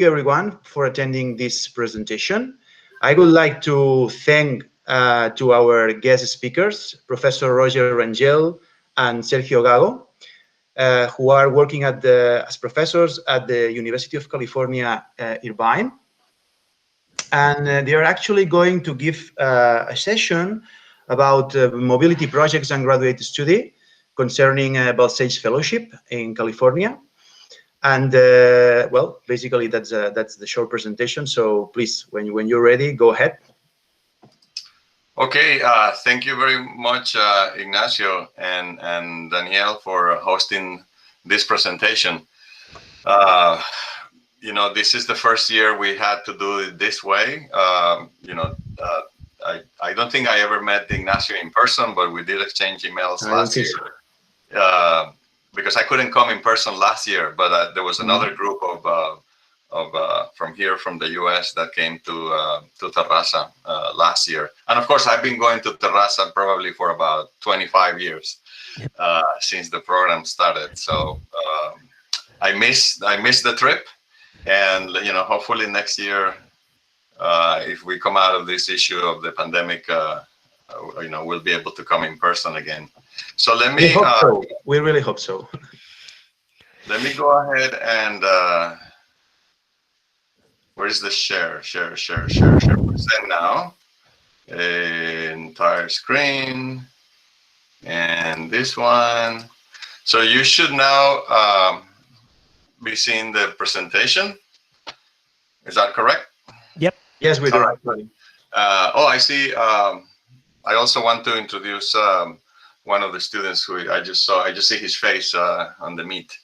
everyone for attending this presentation. I would like to thank to our guest speakers, Professor Roger Rangel and Sergio Gago, who are working as professors at the University of California, Irvine. And they are actually going to give a session about mobility projects and graduate study concerning Balsells Fellowship in California. And well, basically that's the short presentation. So please, when you're ready, go ahead. Okay, thank you very much, Ignacio and Danielle, for hosting this presentation. You know, this is the first year we had to do it this way. You know, I don't think I ever met Ignacio in person, but we did exchange emails last year. So. Because I couldn't come in person last year, but there was another group of from here, from the US, that came to Terrassa last year. And of course, I've been going to Terrassa probably for about 25 years since the program started. So I missed the trip, and you know, hopefully next year, if we come out of this issue of the pandemic, you know, we'll be able to come in person again. So let me. We really hope so. Let me go ahead and where's the share? Share. Send now. Entire screen, and this one. So you should now be seeing the presentation. Is that correct? Yep. Yes, we do. Right. Oh, I see. I also want to introduce one of the students who I just saw. I just see his face on the meet.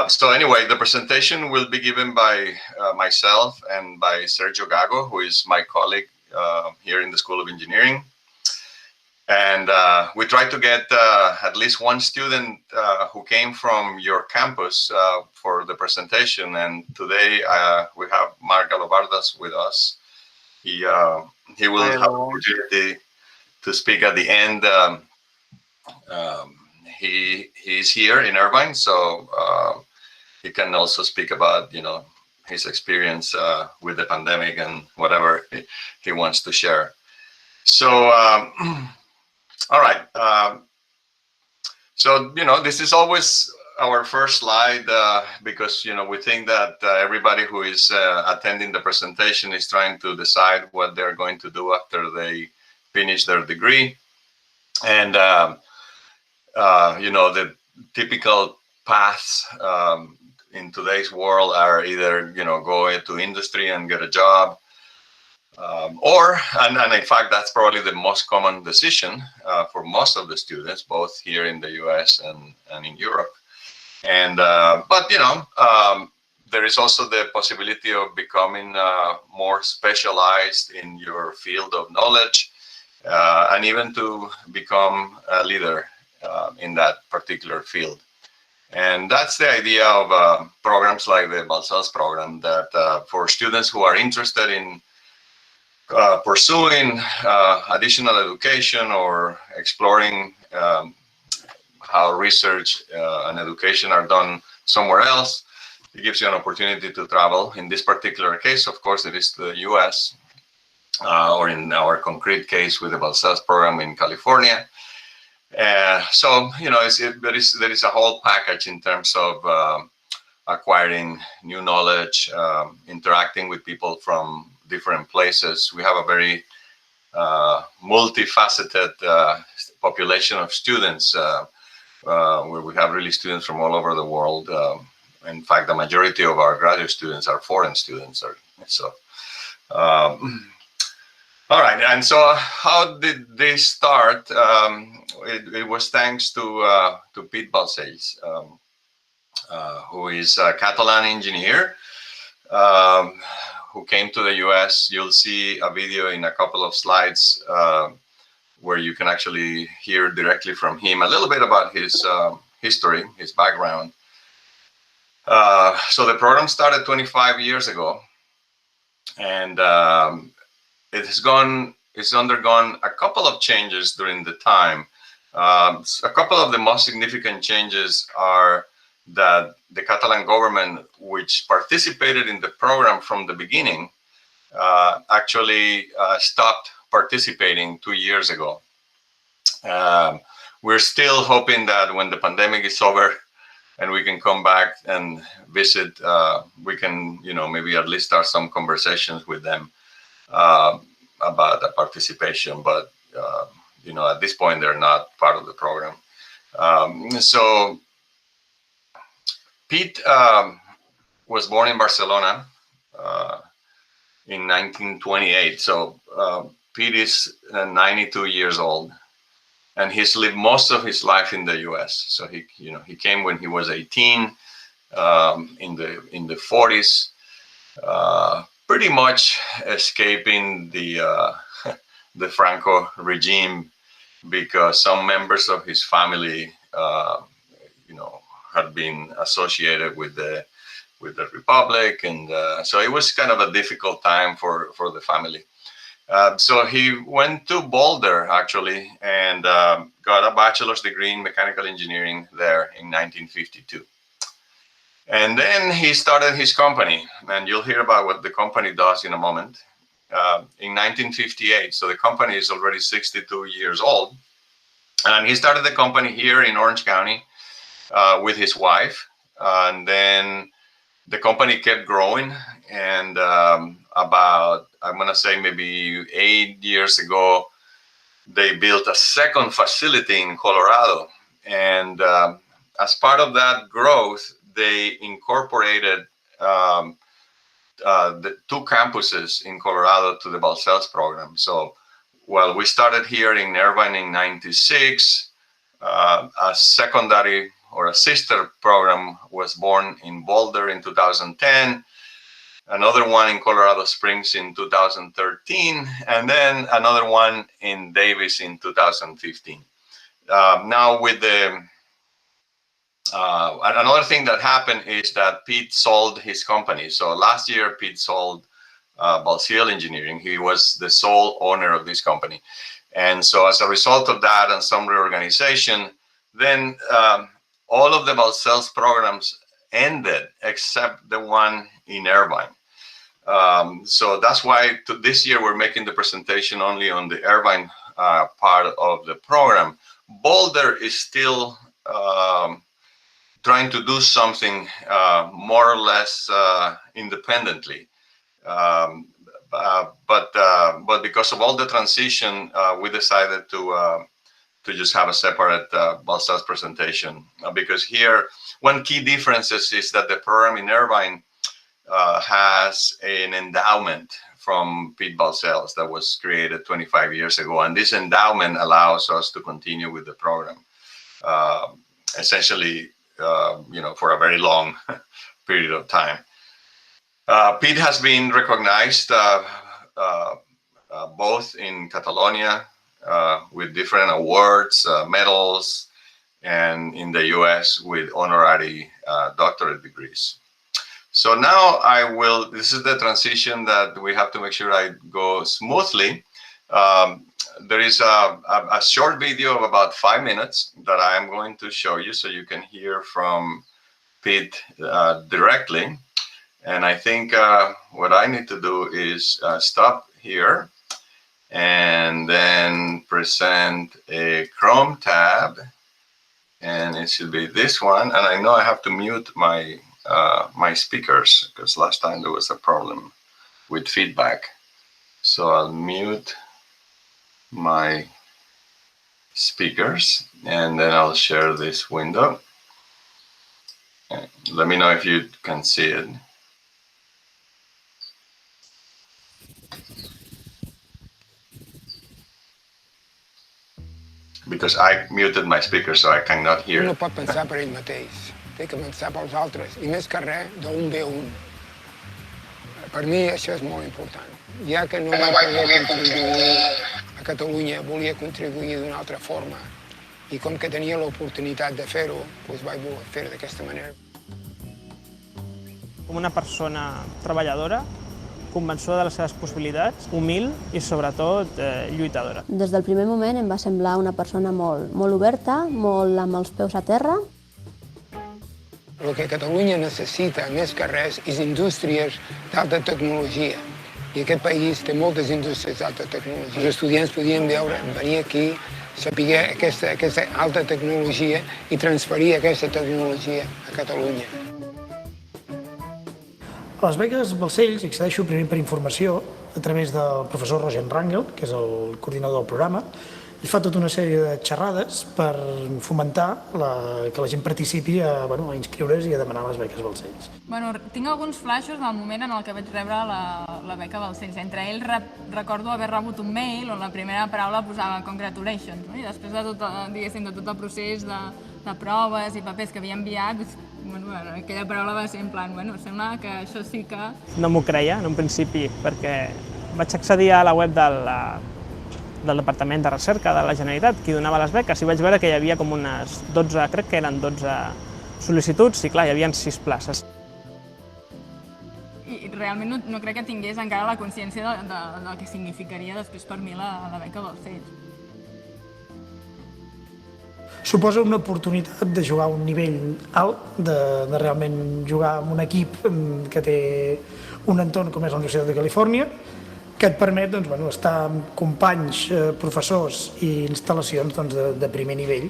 So anyway, the presentation will be given by myself and by Sergio Gago, who is my colleague here in the School of Engineering. And we tried to get at least one student who came from your campus for the presentation. And today we have Mark Galobardas with us. He will have an opportunity to speak at the end. He's here in Irvine, so he can also speak about, you know, his experience with the pandemic and whatever he wants to share. So, all right. So, you know, this is always our first slide because, you know, we think that everybody who is attending the presentation is trying to decide what they're going to do after they finish their degree. And, you know, the typical paths in today's world are either, you know, go into industry and get a job, or, and in fact, that's probably the most common decision for most of the students, both here in the US and in Europe. And, but, you know, there is also the possibility of becoming more specialized in your field of knowledge, and even to become a leader in that particular field. And that's the idea of programs like the Balsells program, that for students who are interested in pursuing additional education or exploring how research and education are done somewhere else, it gives you an opportunity to travel. In this particular case, of course, it is the US, or in our concrete case with the Balsells program in California. So, you know, there is a whole package in terms of acquiring new knowledge, interacting with people from different places. We have a very multifaceted population of students, where we have really students from all over the world. In fact, the majority of our graduate students are foreign students. So, all right, and so how did this start? It was thanks to Pete Balsells, who is a Catalan engineer who came to the US. You'll see a video in a couple of slides where you can actually hear directly from him a little bit about his history, his background. So the program started 25 years ago, and it's undergone a couple of changes during the time. A couple of the most significant changes are that the Catalan government, which participated in the program from the beginning, actually stopped participating 2 years ago. We're still hoping that when the pandemic is over and we can come back and visit, we can, maybe at least start some conversations with them about the participation. But, at this point, they're not part of the program. So Pete was born in Barcelona in 1928. So Pete is 92 years old, and he's lived most of his life in the U.S. So he came when he was 18 in the 40s, pretty much escaping the Franco regime, because some members of his family, had been associated with the Republic, and so it was kind of a difficult time for the family. So he went to Boulder, actually, and got a bachelor's degree in mechanical engineering there in 1952. And then he started his company, and you'll hear about what the company does in a moment, in 1958. So the company is already 62 years old. And he started the company here in Orange County with his wife. And then the company kept growing, and about, I'm going to say maybe 8 years ago, they built a second facility in Colorado. And as part of that growth, they incorporated the 2 campuses in Colorado to the Balsells program. So, well, we started here in Irvine in '96. A secondary or a sister program was born in Boulder in 2010, another one in Colorado Springs in 2013, and then another one in Davis in 2015. Now with the another thing that happened is that Pete sold his company. So last year, Pete sold Balsells Engineering. He was the sole owner of this company. And so as a result of that and some reorganization, then all of the Balsells programs ended except the one in Irvine. So that's why this year we're making the presentation only on the Irvine part of the program. Boulder is still trying to do something more or less independently. But because of all the transition, we decided to just have a separate Balsells presentation. Because here, one key difference is that the program in Irvine has an endowment from Pete Balsells that was created 25 years ago. And this endowment allows us to continue with the program, essentially, for a very long period of time. Pete has been recognized both in Catalonia with different awards, medals, and in the US with honorary doctorate degrees. So now this is the transition that we have to make sure I go smoothly. There is a short video of about 5 minutes that I am going to show you so you can hear from Pete directly. And I think what I need to do is stop here and then present a Chrome tab. And it should be this one. And I know I have to mute my my speakers because last time there was a problem with feedback. So I'll mute my speakers and then I'll share this window. And let me know if you can see it. Because I muted my speaker, so I cannot hear. No pot pensar per ell mateix, té que pensar pels altres, i més que res, d'un ve un. Per mi això és molt important. Ja que no vaig poder contribuir a Catalunya, volia contribuir d'una altra forma, i com que tenia l'oportunitat de fer-ho, doncs vaig voler fer-ho d'aquesta manera. Com una persona treballadora, convençuda de les seves possibilitats, humil i, sobretot, lluitadora. Des del primer moment em va semblar una persona molt oberta, molt amb els peus a terra. El que Catalunya necessita més que res és indústries d'alta tecnologia. I aquest país té moltes indústries d'alta tecnologia. Els estudiants podien venir aquí, saber aquesta alta tecnologia i transferir aquesta tecnologia a Catalunya. A les beques Balsells accedeixo primer per informació a través del professor Roger Rangel, que és el coordinador del programa, i fa tota una sèrie de xerrades per fomentar que la gent participi a inscriure's i a demanar les beques Balsells. Tinc alguns flaixos del moment en el que vaig rebre la beca Balsells. Entre ells recordo haver rebut un mail on la primera paraula posava congratulations, i després de tot el procés de proves i papers que havia enviat, aquella paraula va ser en plan, sembla que això sí que... No m'ho creia en un principi, perquè vaig accedir a la web del Departament de Recerca de la Generalitat, qui donava les beques, i vaig veure que hi havia com unes 12, crec que eren 12 sol·licituds, i clar, hi havia 6 places. I realment no crec que tingués encara la consciència del que significaria després per mi la beca Balsells. Suposa una oportunitat de jugar a un nivell alt, de realment jugar amb un equip que té un entorn com és la Universitat de Califòrnia, que et permet estar amb companys, professors i instal·lacions de primer nivell.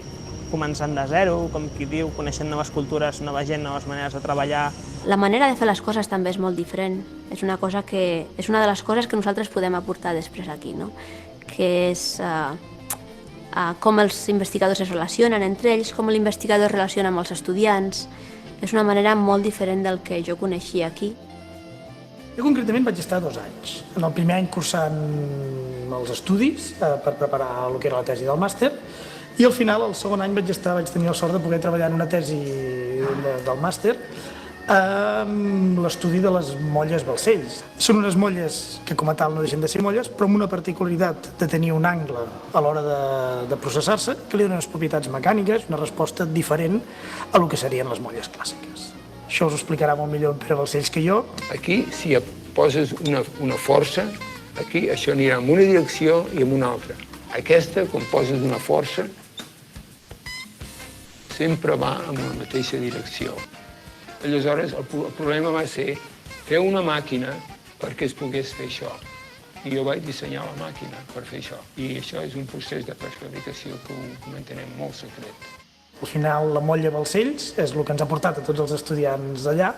Començant de zero, com qui diu, coneixent noves cultures, nova gent, noves maneres de treballar. La manera de fer les coses també és molt diferent. És una de les coses que nosaltres podem aportar després aquí, no? Que és com els investigadors es relacionen entre ells, com l'investigador es relaciona amb els estudiants. És una manera molt diferent del que jo coneixia aquí. Jo concretament vaig estar 2 anys. En el primer any cursant els estudis per preparar el que era la tesi del màster, i al final, el segon any, vaig tenir la sort de poder treballar en una tesi del màster amb l'estudi de les molles Balsells. Són unes molles que com a tal no deixen de ser molles, però amb una particularitat de tenir un angle a l'hora de processar-se que li donen unes propietats mecàniques, una resposta diferent a el que serien les molles clàssiques. Això us ho explicarà molt millor en Pere Balsells que jo. Aquí, si poses una força, aquí això anirà en una direcció i en una altra. Aquesta, quan poses una força, sempre va en la mateixa direcció. Aleshores, el problema va ser fer una màquina perquè es pogués fer això. I jo vaig dissenyar la màquina per fer això. I això és un procés de prefabricació que ho mantenem molt secret. Al final, la molla Balsells és el que ens ha portat a tots els estudiants d'allà.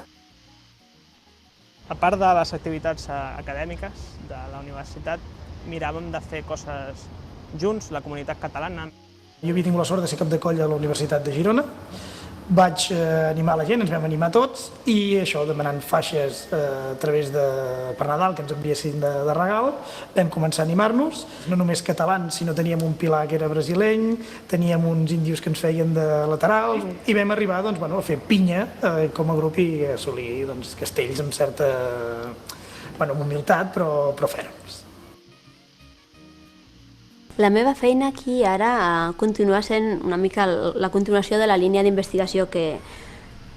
A part de les activitats acadèmiques de la universitat, miràvem de fer coses junts, la comunitat catalana. Jo havia tingut la sort de ser cap de colla a la Universitat de Girona. Vaig animar la gent, ens vam animar tots, i això, demanant faixes a través per Nadal, que ens enviessin de regal, vam començar a animar-nos. No només catalans, sinó teníem un pilar que era brasileny, teníem uns índios que ens feien de laterals, i vam arribar a fer pinya com a grup i assolir castells amb certa humilitat, però ferms. La meva feina aquí ara continua sent una mica la continuació de la línia d'investigació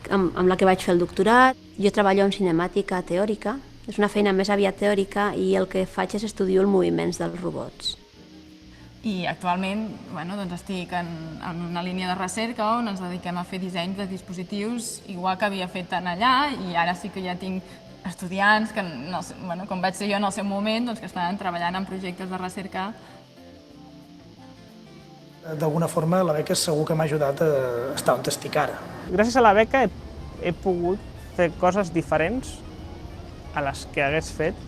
amb la que vaig fer el doctorat. Jo treballo en cinemàtica teòrica, és una feina més aviat teòrica, i el que faig és estudiar els moviments dels robots. I actualment estic en una línia de recerca on ens dediquem a fer dissenys de dispositius, igual que havia fet allà, i ara sí que ja tinc estudiants que, com vaig ser jo en el seu moment, que estan treballant en projectes de recerca. D'alguna forma, la beca segur que m'ha ajudat a estar on estic ara. Gràcies a la beca he pogut fer coses diferents a les que hagués fet,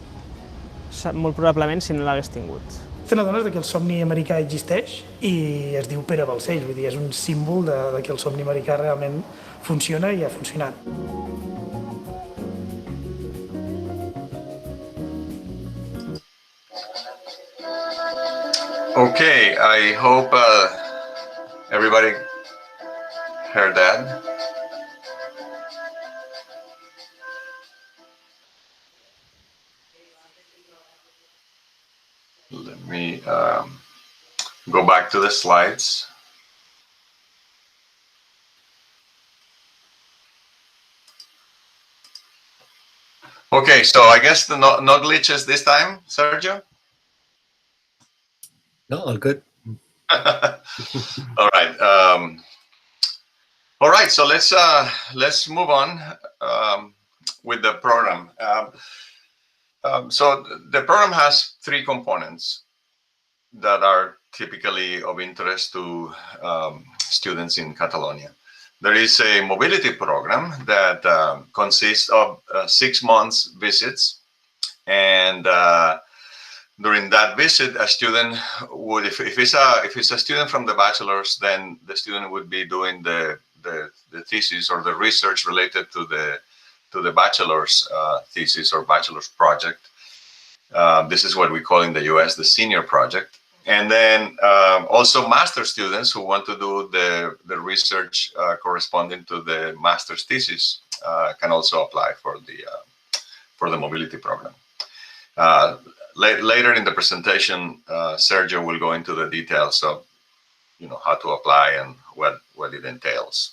molt probablement, si no l'hagués tingut. Te n'adones que el somni americà existeix i es diu Pere Balsells, vull dir, és un símbol que el somni americà realment funciona i ha funcionat. Okay, I hope everybody heard that. Let me go back to the slides. Okay, so I guess no glitches this time, Sergio? No, all good. All right. All right, so let's move on with the program. So the program has 3 components that are typically of interest to students in Catalonia. There is a mobility program that consists of 6 months visits, and during that visit, a student would, if it's a student from the bachelor's, then the student would be doing the thesis or the research related to the bachelor's thesis or bachelor's project. This is what we call in the US the senior project. And then also master students who want to do the research corresponding to the master's thesis can also apply for the mobility program. Later in the presentation, Sergio will go into the details of how to apply and what it entails.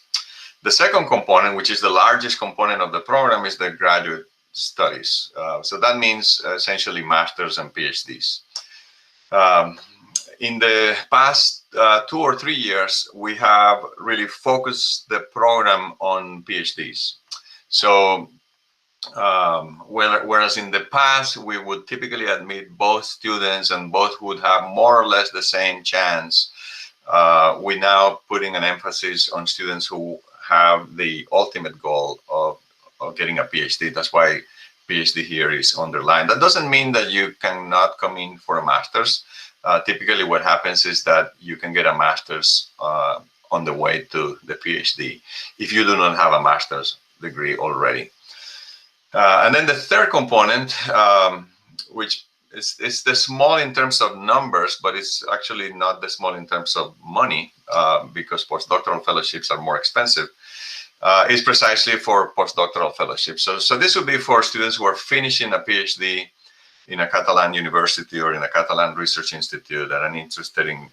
The second component, which is the largest component of the program, is the graduate studies. So that means essentially masters and PhDs. In the past 2 or 3 years, we have really focused the program on PhDs. So whereas in the past, we would typically admit both students and both would have more or less the same chance, we're now putting an emphasis on students who have the ultimate goal of getting a PhD. That's why PhD here is underlined. That doesn't mean that you cannot come in for a master's. Typically what happens is that you can get a master's on the way to the PhD if you do not have a master's degree already. And then the third component, which is the small in terms of numbers, but it's actually not the small in terms of money, because postdoctoral fellowships are more expensive, is precisely for postdoctoral fellowships. So this would be for students who are finishing a PhD in a Catalan university or in a Catalan research institute that are interested in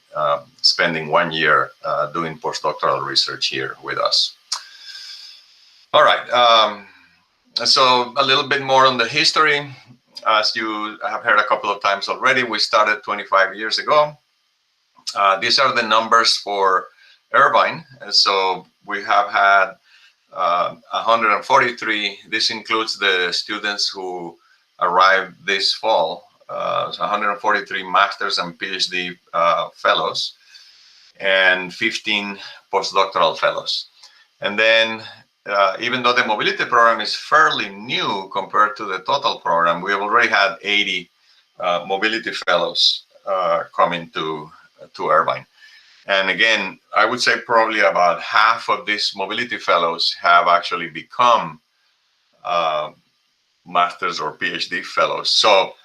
spending 1 year doing postdoctoral research here with us. All right. So a little bit more on the history. As you have heard a couple of times already, we started 25 years ago. These are the numbers for Irvine. And so we have had 143. This includes the students who arrived this fall. So 143 masters and PhD fellows and 15 postdoctoral fellows. And then even though the mobility program is fairly new compared to the total program, we have already had 80 mobility fellows coming to Irvine. And again, I would say probably about half of these mobility fellows have actually become master's or PhD fellows. So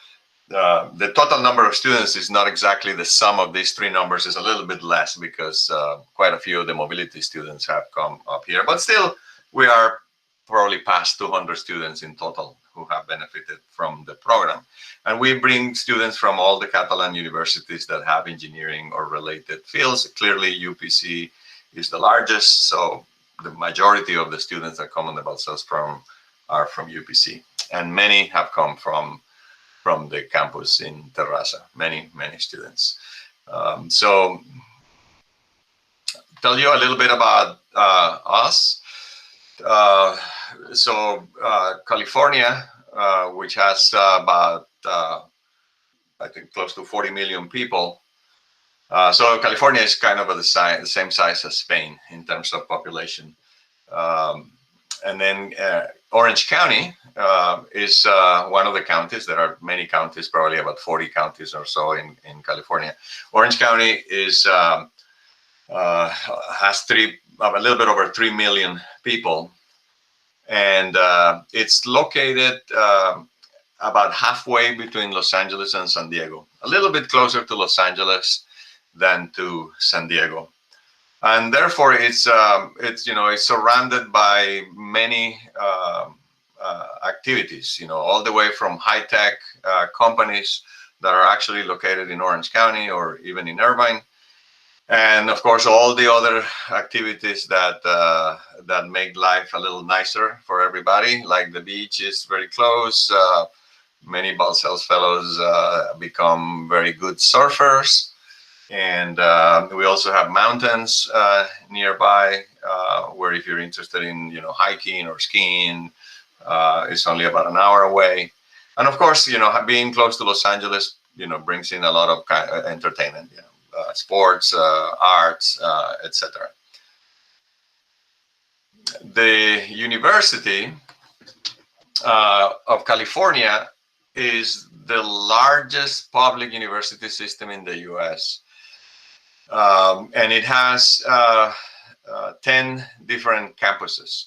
the total number of students is not exactly the sum of these 3 numbers. Is a little bit less because quite a few of the mobility students have come up here. But still, we are probably past 200 students in total who have benefited from the program. And we bring students from all the Catalan universities that have engineering or related fields. Clearly, UPC is the largest, so the majority of the students that come on the Balsells program are from UPC. And many have come from the campus in Terrassa, many students. So tell you a little bit about us. California, which has about, I think, close to 40 million people. So California is kind of the same size as Spain in terms of population. And then Orange County is one of the counties. There are many counties, probably about 40 counties or so in California. Orange County is has a little bit over 3 million people, and it's located about halfway between Los Angeles and San Diego, a little bit closer to Los Angeles than to San Diego, and therefore it's surrounded by many activities, all the way from high-tech companies that are actually located in Orange County or even in Irvine. And of course, all the other activities that make life a little nicer for everybody, like the beach is very close. Many Balsells fellows become very good surfers. And we also have mountains nearby, where if you're interested in, hiking or skiing, it's only about an hour away. And of course, being close to Los Angeles, brings in a lot of entertainment, sports, arts, etc. The University of California is the largest public university system in the US. And it has 10 different campuses,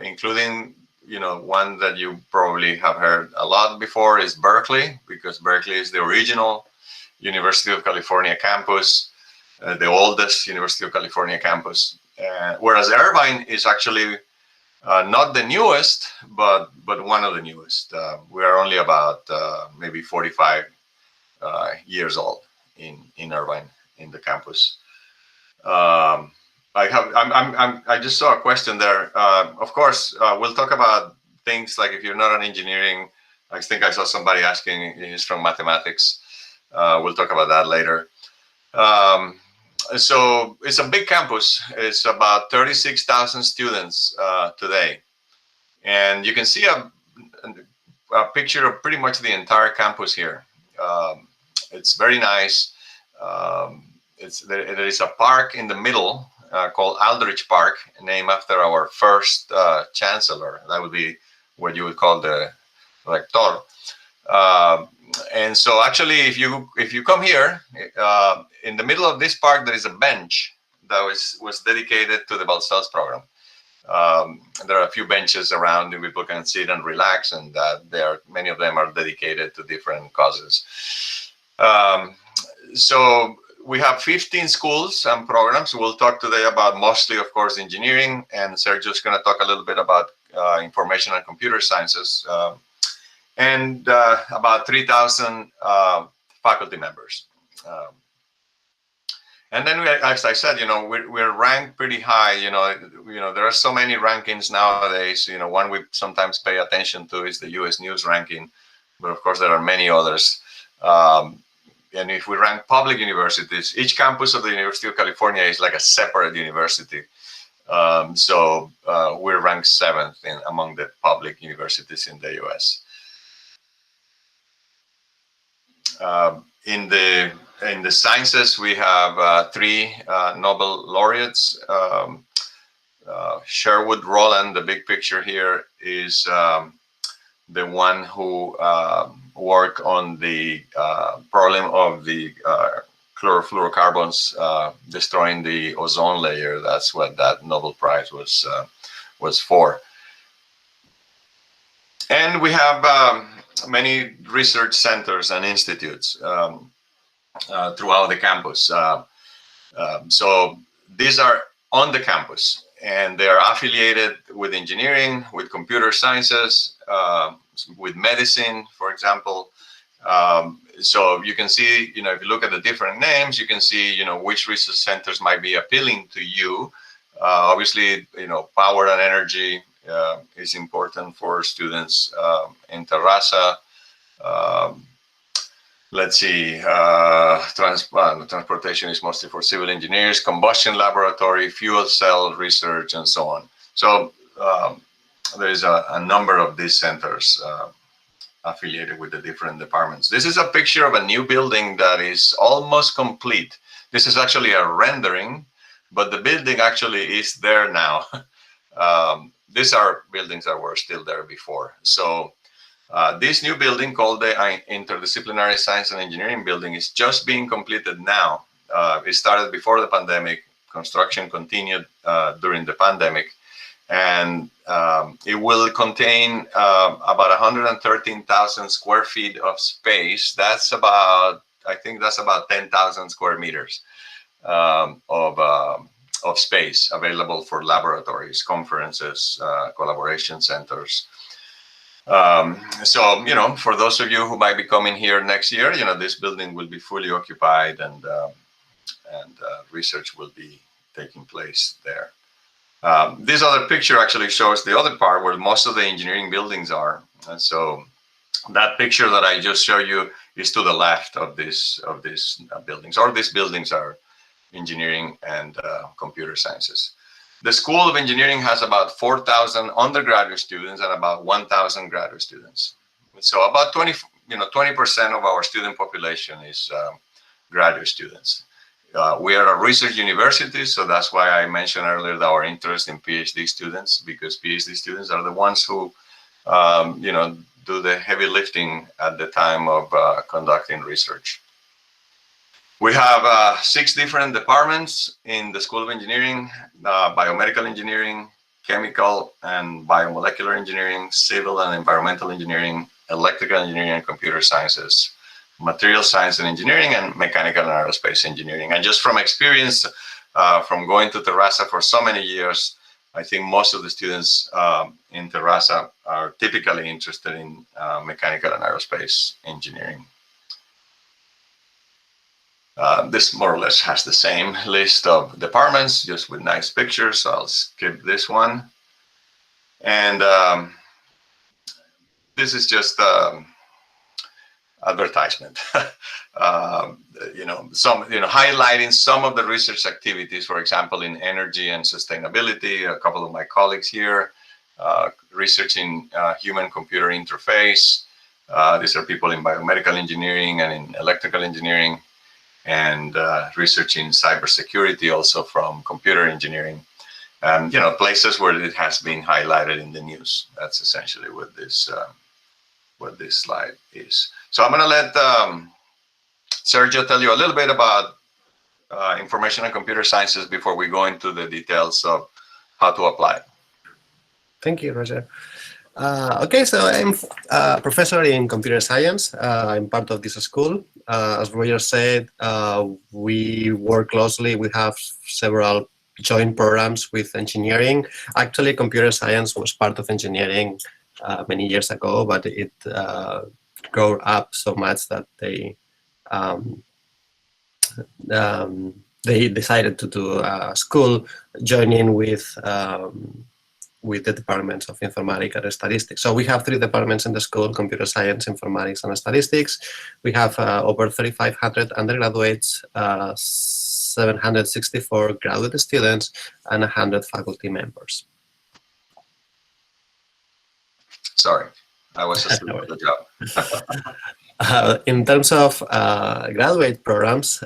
including, one that you probably have heard a lot before is Berkeley, because Berkeley is the original University of California campus, the oldest University of California campus. Whereas Irvine is actually not the newest, but one of the newest. We are only about maybe 45 years old in Irvine, in the campus. I just saw a question there. Of course, we'll talk about things like if you're not an engineering. I think I saw somebody asking, he's from mathematics. We'll talk about that later. So it's a big campus. It's about 36,000 students today. And you can see a picture of pretty much the entire campus here. It's very nice. There is a park in the middle called Aldrich Park, named after our first chancellor. That would be what you would call the rector. And so actually, if you come here, in the middle of this park, there is a bench that was dedicated to the Balsells program. There are a few benches around and people can sit and relax, and many of them are dedicated to different causes. So we have 15 schools and programs. We'll talk today about mostly, of course, engineering, and Sergio's going to talk a little bit about information and computer sciences, and about 3,000 faculty members. And then, as I said, we're ranked pretty high. There are so many rankings nowadays. One we sometimes pay attention to is the U.S. News ranking, but of course there are many others. And if we rank public universities, each campus of the University of California is like a separate university. So we're ranked 7th among the public universities in the U.S. In the sciences, we have 3 Nobel laureates. Sherwood Rowland, the big picture here, is the one who worked on the problem of the chlorofluorocarbons destroying the ozone layer. That's what that Nobel Prize was for. And we have many research centers and institutes throughout the campus. So these are on the campus, and they are affiliated with engineering, with computer sciences, with medicine, for example. So you can see, if you look at the different names, you can see, which research centers might be appealing to you. Obviously, power and energy is important for students in Terrassa. Let's see, transportation is mostly for civil engineers, combustion laboratory, fuel cell research, and so on. So there is a number of these centers affiliated with the different departments. This is a picture of a new building that is almost complete. This is actually a rendering, but the building actually is there now. These are buildings that were still there before. So this new building, called the Interdisciplinary Science and Engineering Building, is just being completed now. It started before the pandemic. Construction continued during the pandemic. And it will contain about 113,000 square feet of space. That's about, I think that's about 10,000 square meters of space available for laboratories, conferences, collaboration centers. So, for those of you who might be coming here next year, this building will be fully occupied, and research will be taking place there. This other picture actually shows the other part where most of the engineering buildings are. And so that picture that I just showed you is to the left of these buildings, or these buildings are engineering and computer sciences. The School of Engineering has about 4,000 undergraduate students and about 1,000 graduate students. So about 20% of our student population is graduate students. We are a research university, so that's why I mentioned earlier that our interest in PhD students, because PhD students are the ones who, do the heavy lifting at the time of conducting research. We have 6 different departments in the School of Engineering: biomedical engineering, chemical and biomolecular engineering, civil and environmental engineering, electrical engineering and computer sciences, material science and engineering, and mechanical and aerospace engineering. And just from experience, from going to Terrassa for so many years, I think most of the students in Terrassa are typically interested in mechanical and aerospace engineering. This more or less has the same list of departments, just with nice pictures, so I'll skip this one. And this is just advertisement, highlighting some of the research activities, for example, in energy and sustainability. A couple of my colleagues here researching human-computer interface. These are people in biomedical engineering and in electrical engineering, and researching cybersecurity also from computer engineering. Places where it has been highlighted in the news. That's essentially what this slide is. So I'm going to let Sergio tell you a little bit about information and computer sciences before we go into the details of how to apply. Thank you, Roger. Okay, so I'm a professor in computer science. I'm part of this school. As Roger said, we work closely. We have several joint programs with engineering. Actually, computer science was part of engineering many years ago, but it grew up so much that they decided to do a school joining with the departments of informatics and statistics. So we have 3 departments in the school: computer science, informatics, and statistics. We have over 3,500 undergraduates, 764 graduate students, and 100 faculty members. Sorry, I was just doing the job. In terms of graduate programs,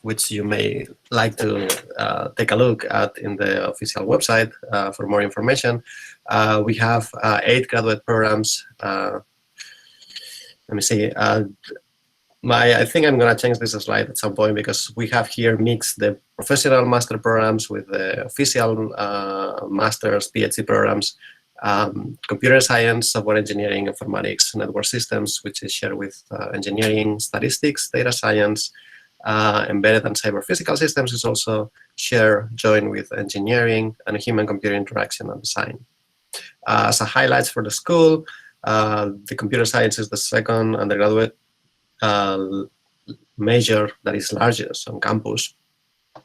which you may like to take a look at in the official website for more information, we have 8 graduate programs. Let me see. I think I'm going to change this slide at some point, because we have here mixed the professional master programs with the official master's PhD programs. Computer science, software engineering, informatics, network systems, which is shared with engineering, statistics, data science, embedded and cyber physical systems is also joined with engineering, and human-computer interaction and design. As a highlights for the school, the computer science is the second undergraduate major that is largest on campus.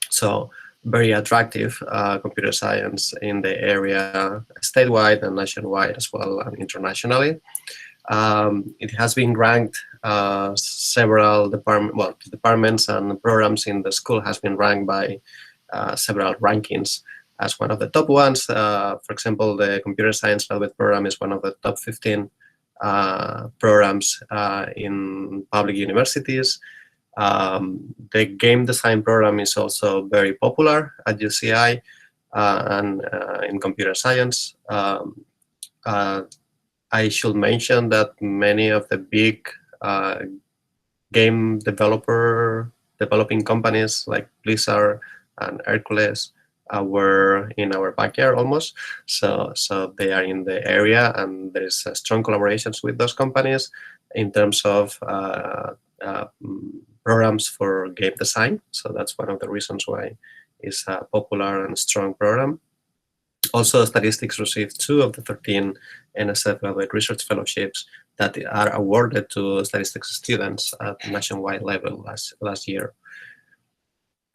So very attractive computer science in the area, statewide and nationwide as well, and internationally. It has been ranked several departments and programs in the school has been ranked by several rankings as one of the top ones. For example, the computer science graduate program is one of the top 15 programs in public universities. The game design program is also very popular at UCI and in computer science. I should mention that many of the big game developing companies like Blizzard and Hercules were in our backyard almost. So they are in the area, and there is strong collaborations with those companies in terms of programs for game design. So that's one of the reasons why it's a popular and strong program. Also, statistics received 2 of the 13 NSF graduate research fellowships that are awarded to statistics students at nationwide level last year.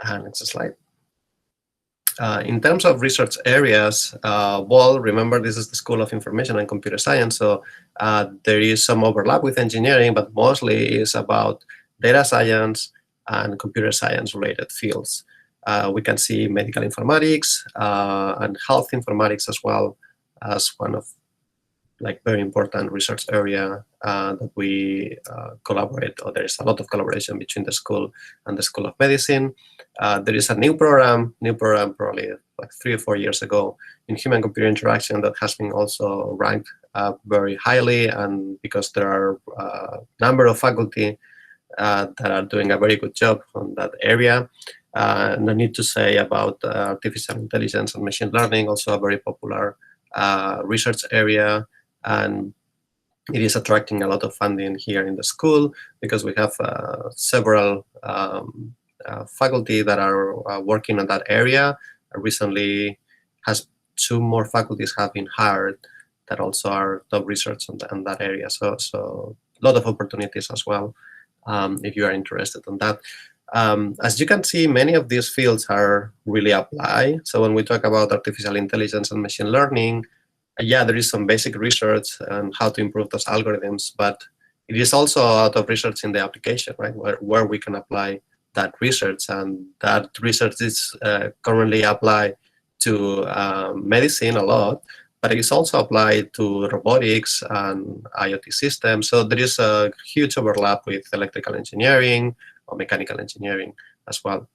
And next slide. In terms of research areas, well, remember this is the School of Information and Computer Science, so there is some overlap with engineering, but mostly is about data science and computer science related fields. We can see medical informatics and health informatics as well as one of very important research area that we collaborate, or there is a lot of collaboration between the school and the School of Medicine. There is a new program probably like 3 or 4 years ago in human-computer interaction that has been also ranked very highly, and because there are a number of faculty that are doing a very good job on that area. No need to say about artificial intelligence and machine learning, also a very popular research area, and it is attracting a lot of funding here in the school because we have several faculty that are working on that area. Recently, 2 more faculties have been hired that also are top research on that area. So a lot of opportunities as well if you are interested in that. As you can see, many of these fields are really applied. So when we talk about artificial intelligence and machine learning, yeah, there is some basic research on how to improve those algorithms, but it is also a lot of research in the application, right, where we can apply that research. And that research is currently applied to medicine a lot, but it is also applied to robotics and IoT systems. So there is a huge overlap with electrical engineering or mechanical engineering as well.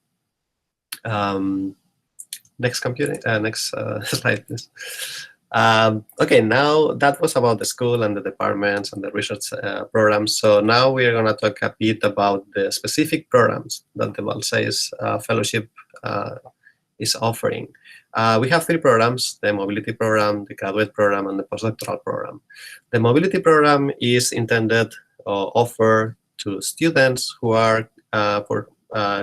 Next slide, please. Okay, now that was about the school and the departments and the research programs. So now we are going to talk a bit about the specific programs that the Balsells Fellowship is offering. We have 3 programs: the mobility program, the graduate program, and the postdoctoral program. The mobility program is intended or offered to students who are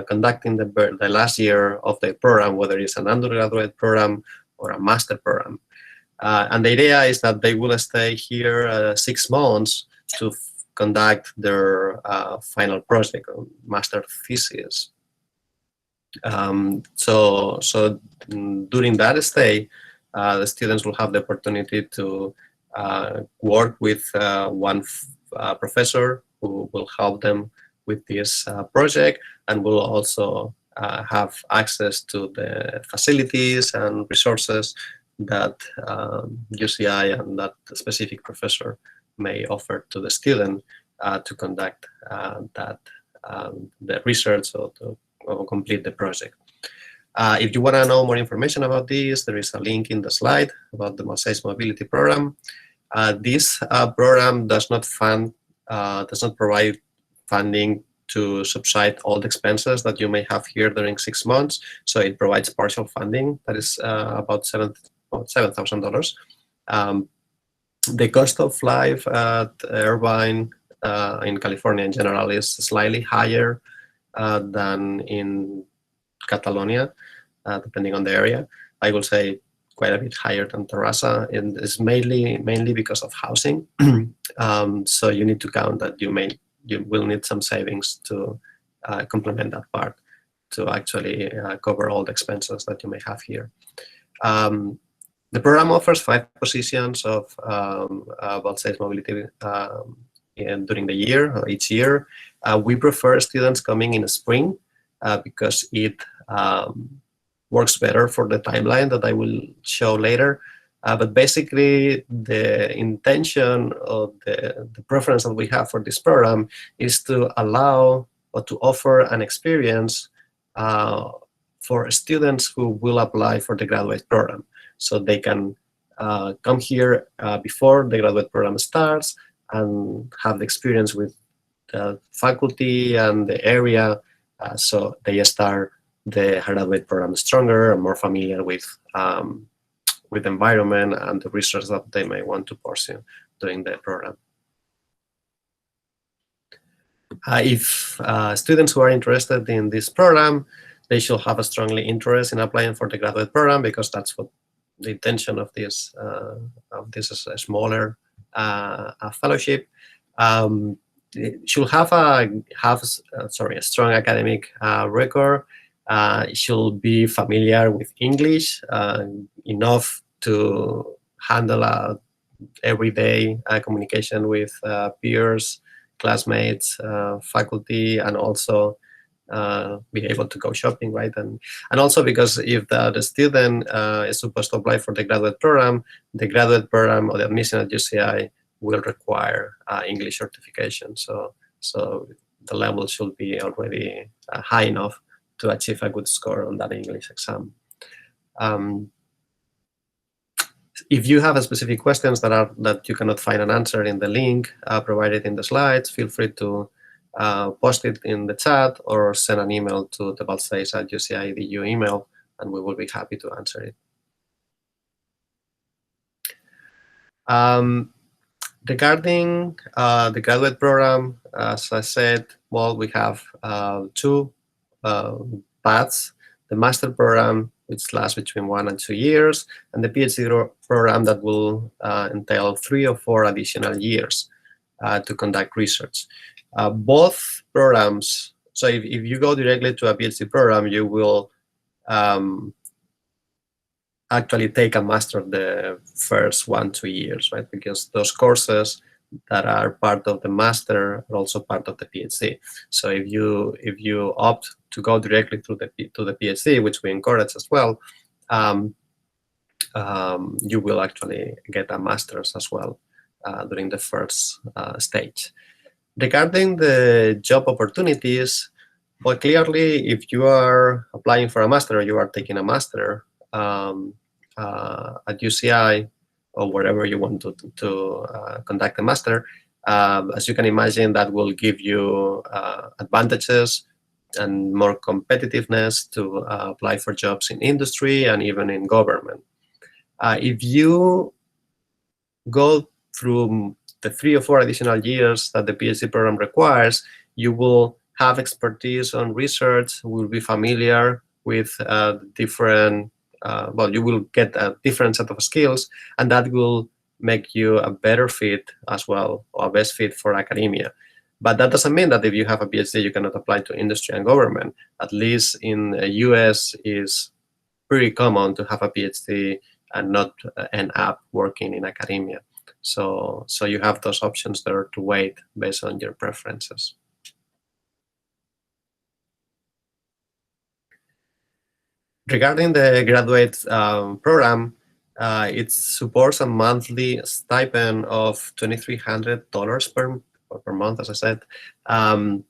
conducting the last year of the program, whether it's an undergraduate program or a master program. And the idea is that they will stay here 6 months to conduct their final project, or master thesis. So during that stay, the students will have the opportunity to work with one professor who will help them with this project, and will also have access to the facilities and resources that UCI and that specific professor may offer to the student to conduct the research or to complete the project. If you want to know more information about this, there is a link in the slide about the Balsells Mobility Program. This program does not provide funding to subside all the expenses that you may have here during 6 months. So it provides partial funding that is about $7,000. The cost of life at Irvine in California in general is slightly higher than in Catalonia, depending on the area. I will say quite a bit higher than Terrassa, and it's mainly because of housing. So you need to count that you will need some savings to complement that part to actually cover all the expenses that you may have here. The program offers 5 positions of Balsells Mobility during the year, or each year. We prefer students coming in the spring because it works better for the timeline that I will show later. But basically, the intention of the preference that we have for this program is to allow or to offer an experience for students who will apply for the graduate program. So they can come here before the graduate program starts and have the experience with the faculty and the area, so they start the graduate program stronger and more familiar with the environment and the research that they may want to pursue during the program. If students who are interested in this program, they should have a strongly interest in applying for the graduate program, because that's what the intention of this is a smaller fellowship. It should have a strong academic record. should be familiar with English enough to handle everyday communication with peers, classmates, faculty, and also be able to go shopping, right? And also because if the student is supposed to apply for the graduate program or the admission at UCI will require English certification. So the level should be already high enough to achieve a good score on that English exam. If you have specific questions that you cannot find an answer in the link provided in the slides, feel free to post it in the chat or send an email to the balsells@uci.edu email, and we will be happy to answer it. Regarding the graduate program, as I said, well, we have two paths: the master program, which lasts between 1 and 2 years, and the PhD program that will entail 3 or 4 additional years to conduct research. Both programs, so if you go directly to a PhD program, you will actually take a master the first 1-2 years, right? Because those courses that are part of the master are also part of the PhD. So if you opt to go directly to the PhD, which we encourage as well, you will actually get a master's as well during the first stage. Regarding the job opportunities, well, clearly, if you are applying for a master or you are taking a master at UCI or wherever you want to conduct a master, as you can imagine, that will give you advantages and more competitiveness to apply for jobs in industry and even in government. If you go through the 3 or 4 additional years that the PhD program requires, you will have expertise on research, will be familiar with different, well, you will get a different set of skills, and that will make you a better fit as well, or a best fit for academia. But that doesn't mean that if you have a PhD, you cannot apply to industry and government. At least in the US, is pretty common to have a PhD and not end up working in academia. So you have those options there to wait based on your preferences. Regarding the graduate program, it supports a monthly stipend of $2,300 per month, as I said.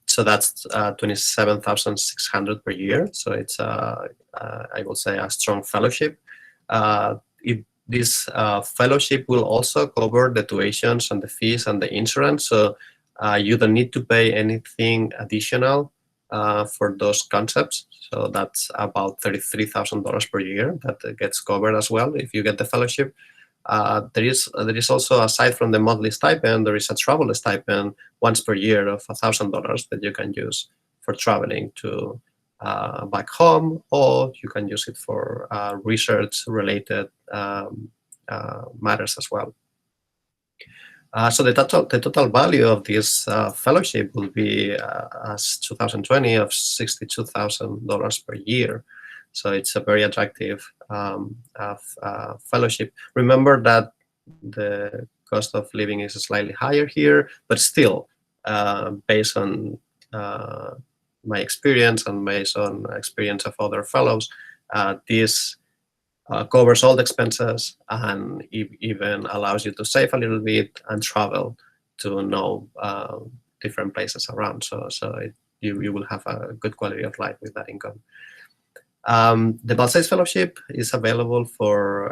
So that's $27,600 per year. So it's, I will say, a strong fellowship. This fellowship will also cover the tuitions and the fees and the insurance. So you don't need to pay anything additional for those concepts. So that's about $33,000 per year that gets covered as well if you get the fellowship. There is also, aside from the monthly stipend, there is a travel stipend once per year of $1,000 that you can use for traveling to back home, or you can use it for research-related matters as well. So the total value of this fellowship will be, as 2020, of $62,000 per year. So it's a very attractive fellowship. Remember that the cost of living is slightly higher here, but still, based on my experience and based on experience of other fellows, this covers all the expenses and even allows you to save a little bit and travel to know different places around. So you will have a good quality of life with that income. The Balsells Fellowship is available for,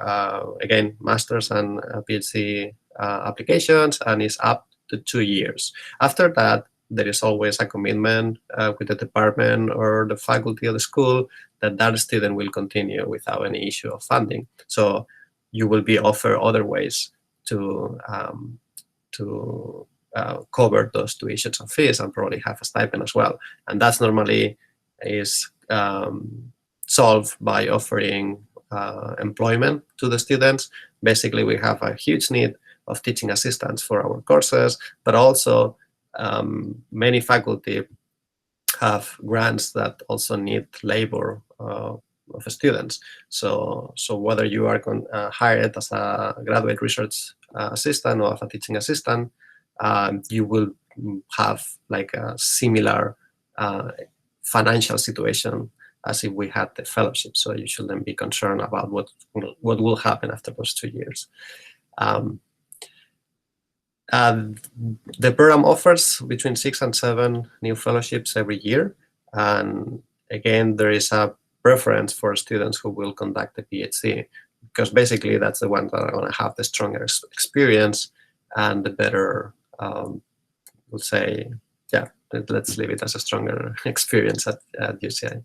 again, master's and PhD applications, and is up to 2 years. After that, there is always a commitment with the department or the faculty of the school that student will continue without any issue of funding. So you will be offered other ways to cover those tuitions and fees, and probably have a stipend as well. And that's normally is solved by offering employment to the students. Basically, we have a huge need of teaching assistants for our courses, but also many faculty have grants that also need labor of students. So whether you are hired as a graduate research assistant or as a teaching assistant, you will have like a similar financial situation as if we had the fellowship. So you shouldn't be concerned about what will happen after those 2 years. The program offers between 6 and 7 new fellowships every year. And again, there is a preference for students who will conduct the PhD, because basically that's the ones that are going to have the stronger experience and the better, we'll say, yeah, let's leave it as a stronger experience at UCI.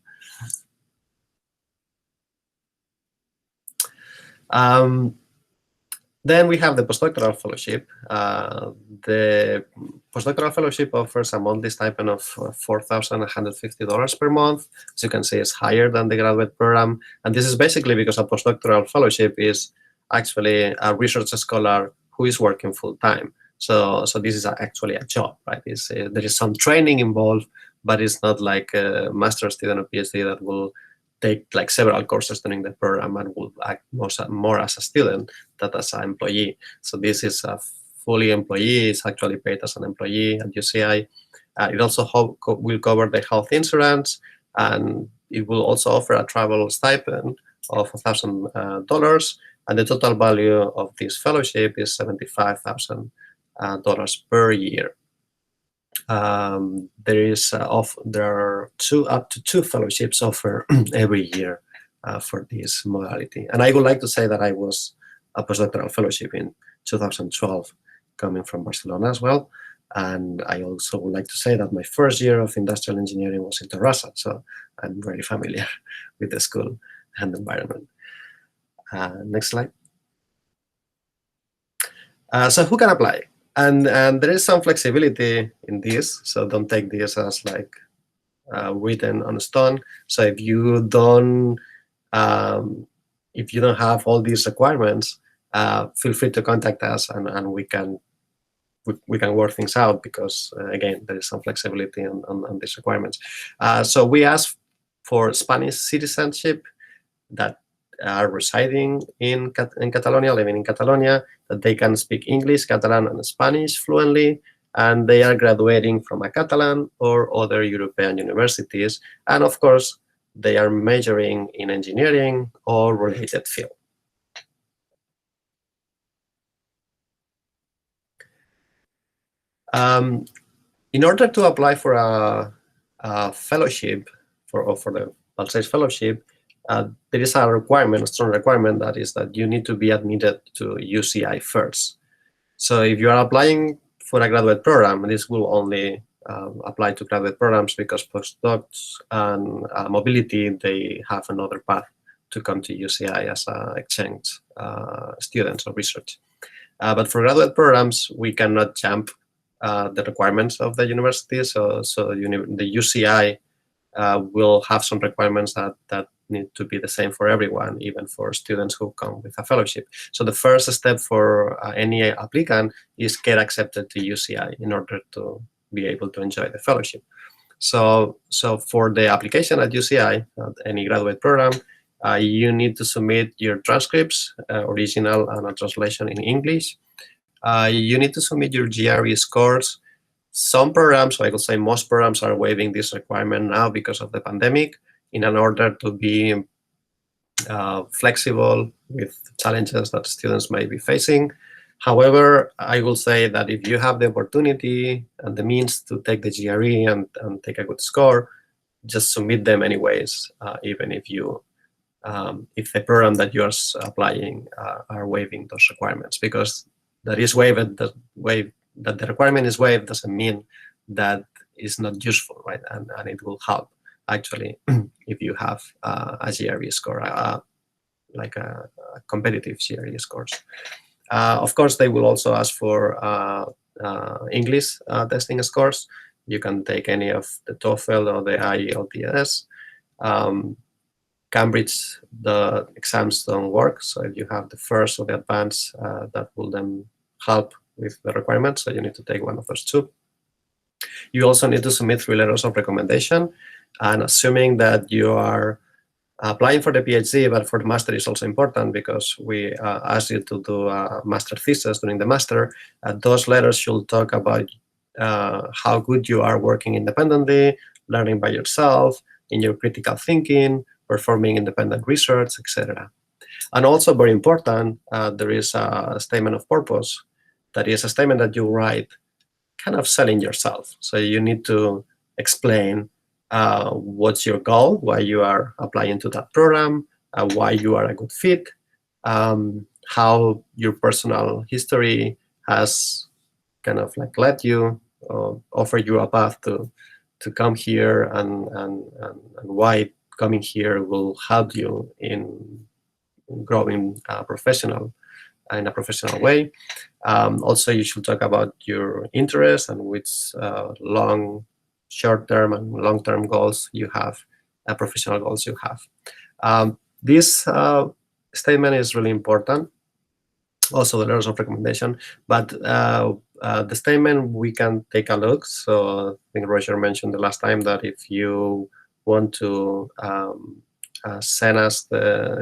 Then we have the Postdoctoral Fellowship. The Postdoctoral Fellowship offers a monthly stipend of $4,150 per month. As you can see, it's higher than the graduate program. And this is basically because a Postdoctoral Fellowship is actually a research scholar who is working full-time. So this is actually a job, right? There is some training involved, but it's not like a master's student or PhD that will take like several courses during the program and will act more as a student than as an employee. So this is a fully employee. It's actually paid as an employee at UCI. It also will cover the health insurance, and it will also offer a travel stipend of $1,000. And the total value of this fellowship is $75,000 per year. There are up to two fellowships offered every year for this modality. And I would like to say that I was a postdoctoral fellowship in 2012, coming from Barcelona as well. And I also would like to say that my first year of industrial engineering was in Terrassa, so I'm very familiar with the school and the environment. Next slide. So who can apply? And there is some flexibility in this, so don't take this as like written on stone. So if you don't have all these requirements, feel free to contact us, and we can work things out, because again, there is some flexibility on these requirements. So we ask for Spanish citizenship that are residing in Catalonia, living in Catalonia, that they can speak English, Catalan, and Spanish fluently, and they are graduating from a Catalan or other European universities. And of course, they are majoring in engineering or related field. In order to apply for a fellowship, for the Balsells Fellowship, there is a requirement, a strong requirement, that is that you need to be admitted to UCI first. So if you are applying for a graduate program, this will only apply to graduate programs, because postdocs and mobility, they have another path to come to UCI as exchange students or research. But for graduate programs, we cannot jump the requirements of the university. So the UCI will have some requirements that need to be the same for everyone, even for students who come with a fellowship. So the first step for any applicant is get accepted to UCI in order to be able to enjoy the fellowship. So for the application at UCI, any graduate program, you need to submit your transcripts, original and a translation in English. You need to submit your GRE scores. Some programs, I would say most programs, are waiving this requirement now because of the pandemic, in order to be flexible with challenges that students may be facing. However, I will say that if you have the opportunity and the means to take the GRE and take a good score, just submit them anyways, even if the program that you are applying are waiving those requirements. Because that is waived, that the requirement is waived doesn't mean that it's not useful, right? And it will help, actually, if you have a GRE score, like a competitive GRE scores. Of course, they will also ask for English testing scores. You can take any of the TOEFL or the IELTS. Cambridge, the exams don't work, so if you have the first or the advanced, that will then help with the requirements, so you need to take one of those two. You also need to submit 3 letters of recommendation, and assuming that you are applying for the PhD, but for the master is also important because we ask you to do a master thesis during the master. Those letters should talk about how good you are working independently, learning by yourself, in your critical thinking, performing independent research, etc. And also very important, there is a statement of purpose. That is a statement that you write kind of selling yourself. So you need to explain what's your goal, why you are applying to that program, why you are a good fit, how your personal history has kind of like led you, offer you a path to come here, and why coming here will help you in growing in a professional way. Also, you should talk about your interests and which short-term and long-term goals you have, professional goals you have. This statement is really important. Also, the letters of recommendation, but the statement we can take a look. So I think Roger mentioned the last time that if you want to send us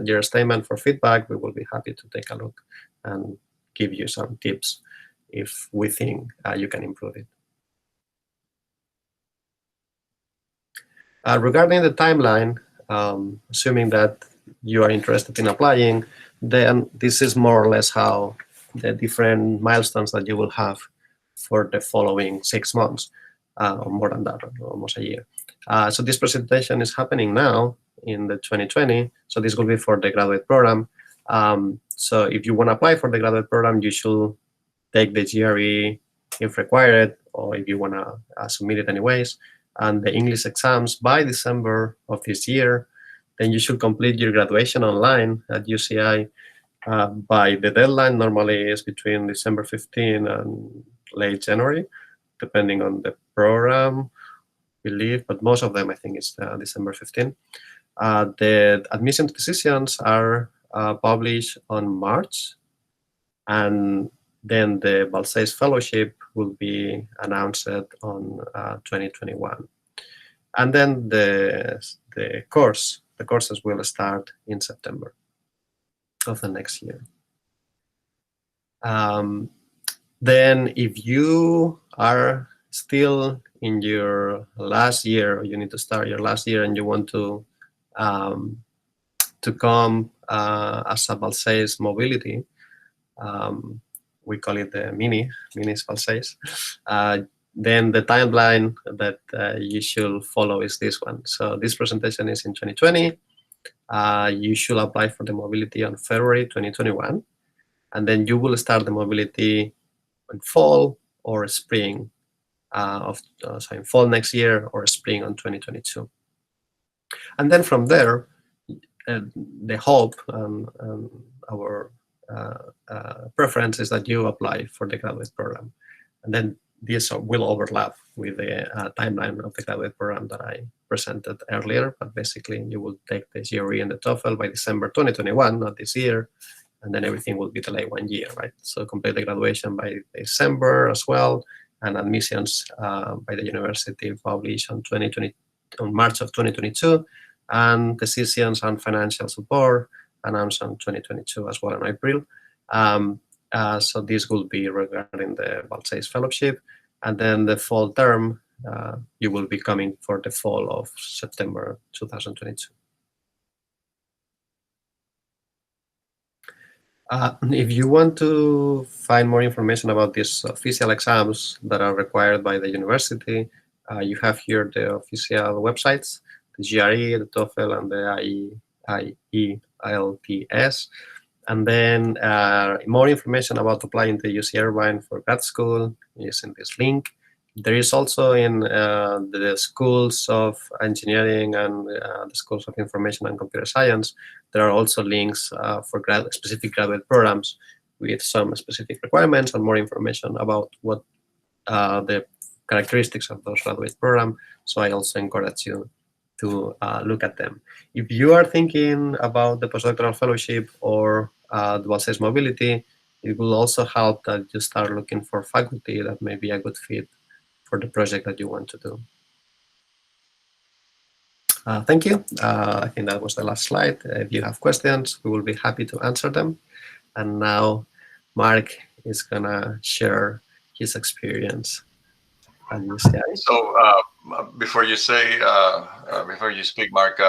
your statement for feedback, we will be happy to take a look and give you some tips if we think you can improve it. Regarding the timeline, assuming that you are interested in applying, then this is more or less how the different milestones that you will have for the following 6 months, or more than that, almost a year. So this presentation is happening now in the 2020. So this will be for the graduate program. So if you want to apply for the graduate program, you should take the GRE if required, or if you want to submit it anyways, and the English exams by December of this year. Then you should complete your graduation online at UCI by the deadline. Normally is between December 15 and late January, depending on the program, I believe, but most of them, I think, is December 15. The admissions decisions are published on March, and then the Balsells Fellowship will be announced on 2021. And then the courses will start in September of the next year. Then if you are still in your last year, or you need to start your last year, and you want to come as a Balsells mobility, we call it the minis Balsells, then the timeline that you should follow is this one. So this presentation is in 2020. You should apply for the mobility on February 2021, and then you will start the mobility in fall or spring in fall next year or spring on 2022. And then from there, the hope and our preference is that you apply for the graduate program, and then this will overlap with the timeline of the graduate program that I presented earlier. But basically, you will take the GRE and the TOEFL by December 2021, not this year, and then everything will be delayed 1 year, right? So complete the graduation by December as well, and admissions by the university published on March of 2022, and decisions on financial support announced on 2022 as well in April. So this will be regarding the Balsells Fellowship, and then the fall term, you will be coming for the fall of September 2022. If you want to find more information about these official exams that are required by the university, you have here the official websites, the GRE, the TOEFL, and the IELTS. And then more information about applying to UC Irvine for grad school is in this link. There is also in the schools of engineering and the schools of information and computer science, there are also links for specific graduate programs with some specific requirements and more information about what the characteristics of those graduate programs. So I also encourage you to look at them. If you are thinking about the postdoctoral fellowship or the Balsells mobility, it will also help that you start looking for faculty that may be a good fit for the project that you want to do. Thank you. I think that was the last slide. If you have questions, we will be happy to answer them. And now Mark is gonna share his experience at UCI. So before you say, before you speak, Mark,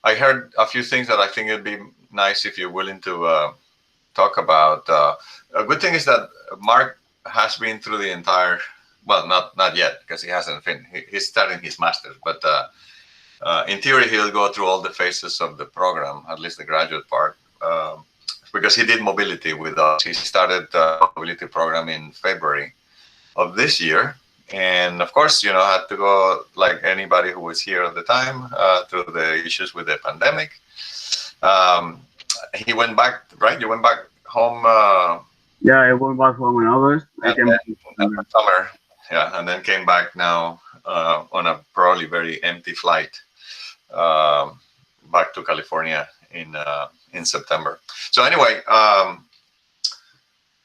I heard a few things that I think it'd be nice if you're willing to talk about. A good thing is that Mark has been through the entire, well, not yet, because he hasn't finished. He's starting his master's, but in theory, he'll go through all the phases of the program, at least the graduate part, because he did mobility with us. He started the mobility program in February of this year. And of course, you know, had to go, like anybody who was here at the time, through the issues with the pandemic. He went back, right? You went back home? Yeah, I went back home in August. Summer, yeah, and then came back now on a probably very empty flight back to California in September. So anyway,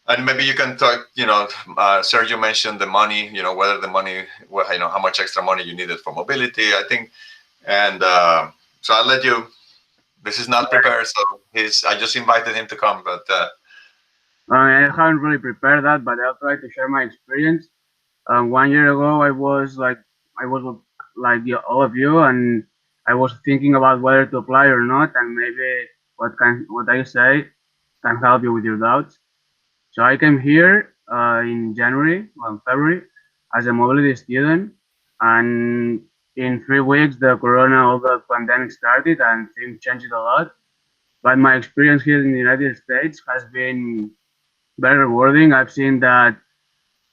and maybe you can talk, you know, Sergio mentioned the money, you know, whether the money, well, you know, how much extra money you needed for mobility, I think. And so I'll let you, this is not prepared, so I just invited him to come, but. I haven't really prepared that, but I'll try to share my experience. 1 year ago, I was like all of you, and I was thinking about whether to apply or not, and maybe what I say can help you with your doubts. So I came here in February, as a mobility student, and in 3 weeks, all the pandemic started, and things changed a lot. But my experience here in the United States has been very rewarding. I've seen that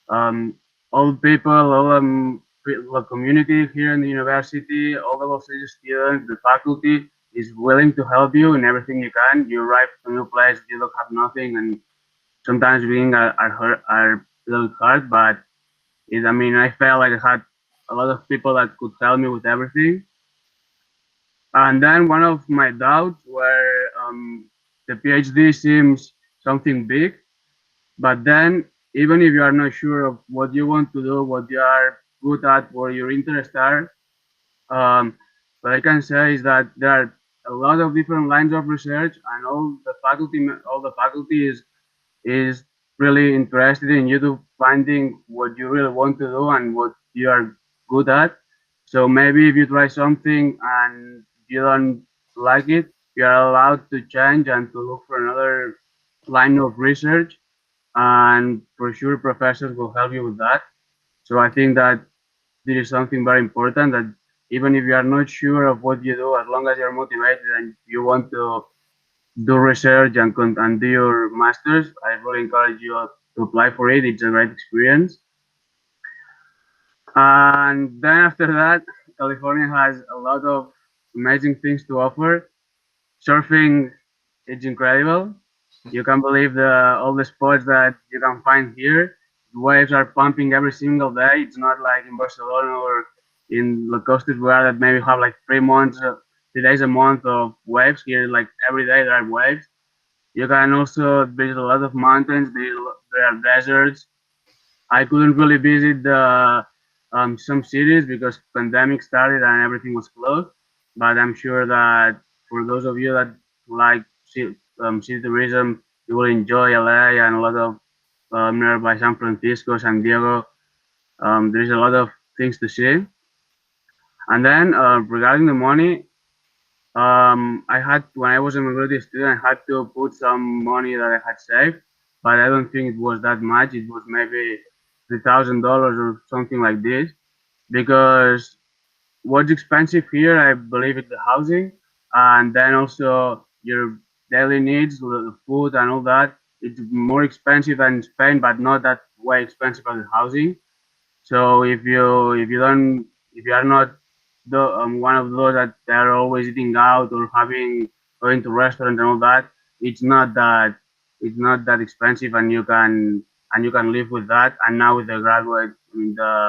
all people, the community here in the university, all the Balsells students, the faculty is willing to help you in everything you can. You arrive to a new place, you don't have nothing, and sometimes being are a little hard, but I mean, I felt like I had a lot of people that could help me with everything. And then one of my doubts were the PhD seems something big, but then even if you are not sure of what you want to do, what you are good at, what your interests are, what I can say is that there are a lot of different lines of research, and all the faculty is really interested in you to finding what you really want to do and what you are good at. So maybe if you try something and you don't like it, you are allowed to change and to look for another line of research, and for sure professors will help you with that. So I think that this is something very important, that even if you are not sure of what you do, as long as you're motivated and you want to do research and do your master's, I really encourage you to apply for it. It's a great experience. And then after that, California has a lot of amazing things to offer. Surfing, it's incredible. You can't believe all the spots that you can find here. The waves are pumping every single day. It's not like in Barcelona or in the coastal where that maybe have like 3 days a month of waves. Here, like every day there are waves. You can also visit a lot of mountains. There are deserts. I couldn't really visit some cities because pandemic started and everything was closed. But I'm sure that for those of you that like city tourism, you will enjoy LA and a lot of nearby San Francisco, San Diego. There's a lot of things to see. And then regarding the money, when I was a mobility student, I had to put some money that I had saved, but I don't think it was that much. It was maybe $3,000 or something like this, because what's expensive here, I believe, is the housing, and then also your daily needs, the food and all that. It's more expensive than in Spain, but not that way expensive as the housing. So if you are not one of those that are always eating out or going to restaurants and all that, it's not that expensive, and you can live with that. And now with the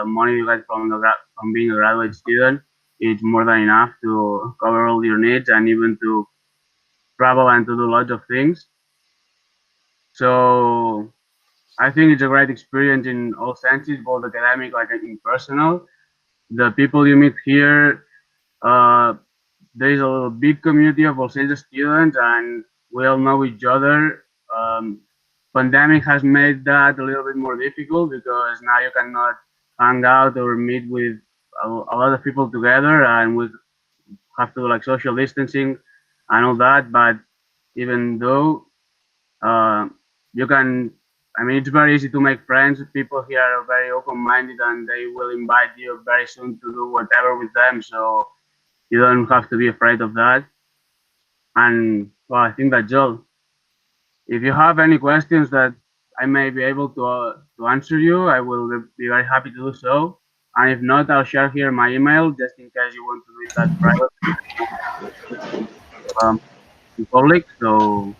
money you get from being a graduate student, it's more than enough to cover all your needs and even to travel and to do lots of things. So I think it's a great experience in all senses, both academic, like in personal. The people you meet here, there is a big community of Balsells students, and we all know each other. Pandemic has made that a little bit more difficult because now you cannot hang out or meet with a lot of people together, and we have to do like social distancing and all that. But even though uh, you can, I mean, it's very easy to make friends. People here are very open-minded, and they will invite you very soon to do whatever with them. So you don't have to be afraid of that. And well, I think that's all. If you have any questions that I may be able to answer you, I will be very happy to do so. And if not, I'll share here my email just in case you want to do it that private in public. So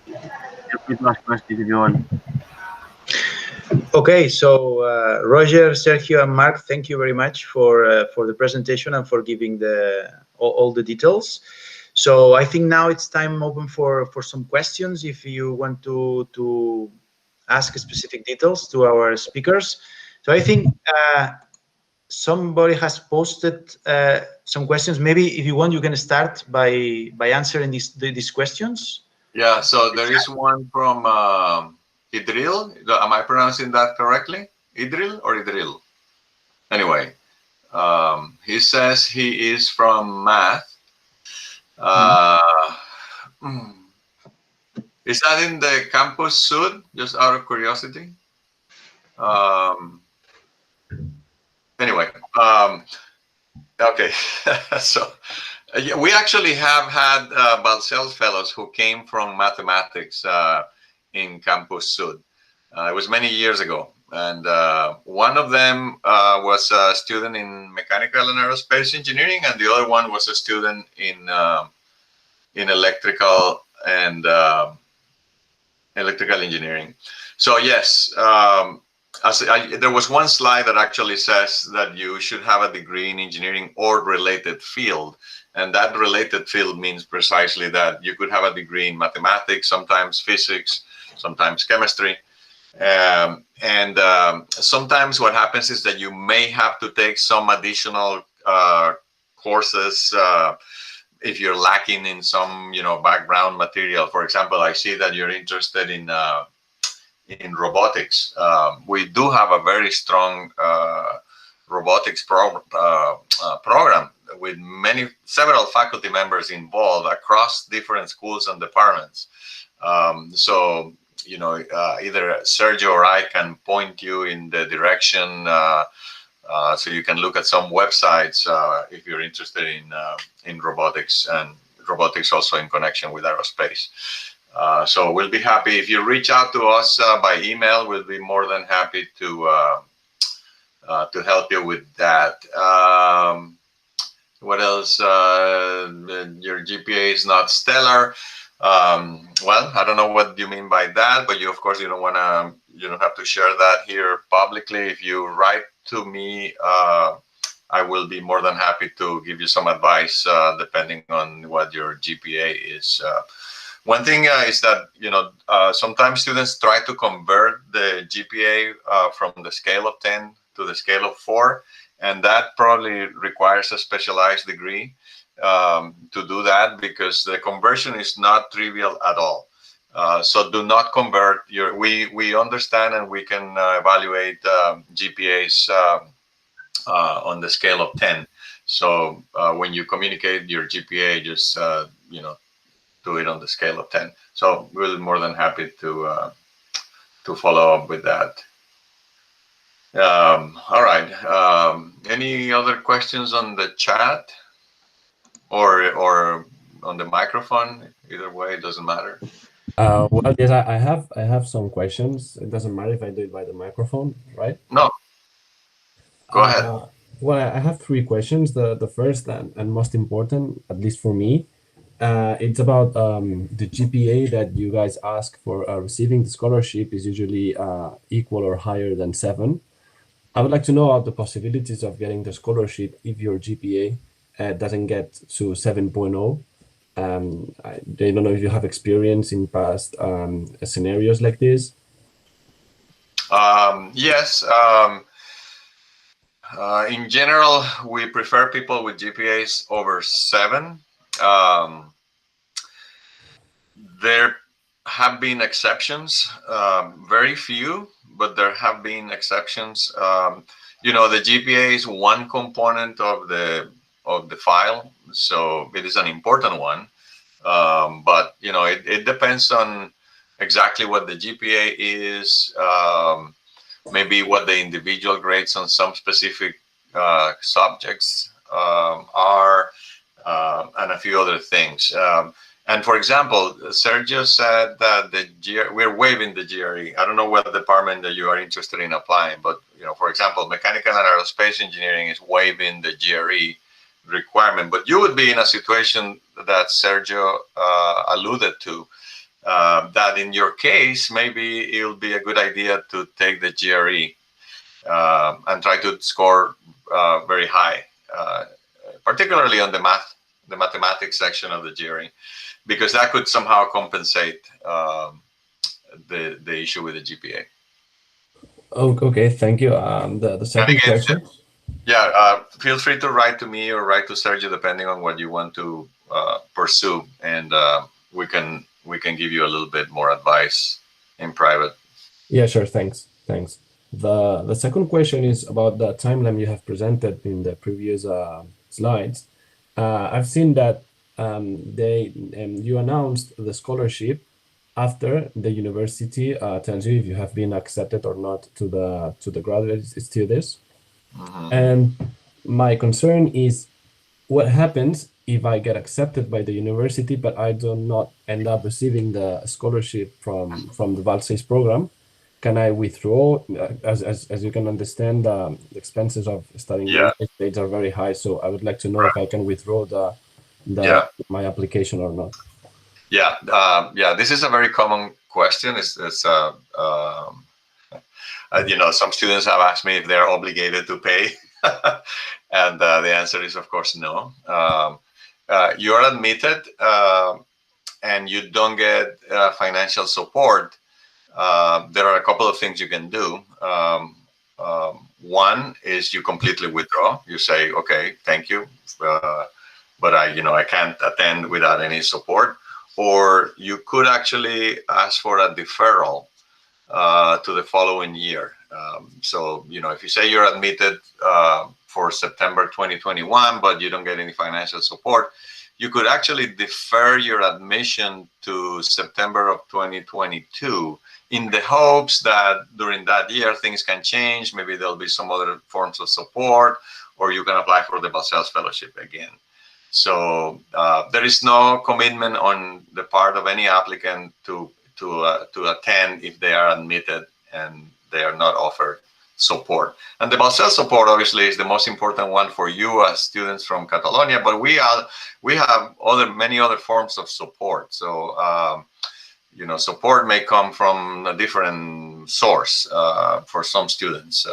feel free to ask questions if you want. Okay, so Roger, Sergio, and Mark, thank you very much for the presentation and for giving all the details. So I think now it's time open for some questions. If you want to ask specific details to our speakers. So I think somebody has posted some questions. Maybe if you want, you can start by answering these questions. Yeah, so there is one from Idril. Am I pronouncing that correctly? Idril or Idril? Anyway, he says he is from math. Is that in the campus Sud? Just out of curiosity. Anyway, okay. So we actually have had Balsells fellows who came from mathematics in campus Sud. It was many years ago, and one of them was a student in mechanical and aerospace engineering, and the other one was a student in electrical and electrical engineering. So yes, there was one slide that actually says that you should have a degree in engineering or related field. And that related field means precisely that you could have a degree in mathematics, sometimes physics, sometimes chemistry. Sometimes what happens is that you may have to take some additional courses if you're lacking in some, background material. For example, I see that you're interested in robotics. We do have a very strong robotics program with several faculty members involved across different schools and departments. So, either Sergio or I can point you in the direction so you can look at some websites if you're interested in robotics, and robotics also in connection with aerospace. So we'll be happy if you reach out to us by email. We'll be more than happy to help you with that. What else? Your GPA is not stellar. Well, I don't know what you mean by that, but of course you don't have to share that here publicly. If you write to me, I will be more than happy to give you some advice depending on what your GPA is. One thing is that, sometimes students try to convert the GPA from the scale of 10 to the scale of 4, and that probably requires a specialized degree to do that, because the conversion is not trivial at all. So do not convert we understand, and we can evaluate GPAs on the scale of 10. So when you communicate your GPA, just, do it on the scale of 10. So we're more than happy to follow up with that. All right. Any other questions on the chat or on the microphone? Either way, it doesn't matter. Well, yes, I have some questions. It doesn't matter if I do it by the microphone, right? No. Go ahead. Well, I have 3 questions. The first and most important, at least for me, it's about the GPA that you guys ask for receiving the scholarship is usually equal or higher than 7. I would like to know about the possibilities of getting the scholarship if your GPA doesn't get to 7.0. I don't know if you have experience in past scenarios like this. Yes. In general, we prefer people with GPAs over 7. There have been exceptions, very few, but there have been exceptions. You know, the GPA is one component of the file, so it is an important one. But you know, it depends on exactly what the GPA is, maybe what the individual grades on some specific subjects are, and a few other things. And for example, Sergio said that we're waiving the GRE. I don't know what department that you are interested in applying, but you know, for example, mechanical and aerospace engineering is waiving the GRE requirement. But you would be in a situation that Sergio alluded to, that in your case, maybe it'll be a good idea to take the GRE and try to score very high, particularly on the mathematics section of the GRE, because that could somehow compensate the issue with the GPA. Oh, okay, thank you. The second question. Yeah, feel free to write to me or write to Sergio, depending on what you want to pursue, and we can give you a little bit more advice in private. Yeah, sure. Thanks. The second question is about the timeline you have presented in the previous slides. I've seen that you announced the scholarship after the university tells you if you have been accepted or not to the graduate studies. And my concern is what happens if I get accepted by the university, but I do not end up receiving the scholarship from the Balsells program. Can I withdraw? As you can understand, the expenses of studying in the United States are very high. So I would like to know if I can withdraw my application or not. Yeah, this is a very common question. It's you know, some students have asked me if they're obligated to pay, and the answer is, of course, no. You are admitted, and you don't get financial support. There are a couple of things you can do. One is you completely withdraw. You say, okay, thank you, but I can't attend without any support. Or you could actually ask for a deferral to the following year. So, you know, if you say you're admitted for September 2021, but you don't get any financial support, you could actually defer your admission to September of 2022 in the hopes that during that year things can change. Maybe there'll be some other forms of support, or you can apply for the Balsells Fellowship again. So there is no commitment on the part of any applicant to attend if they are admitted and they are not offered support. And the Balsells support obviously is the most important one for you as students from Catalonia, but we have many other forms of support. So you know, support may come from a different source for some students.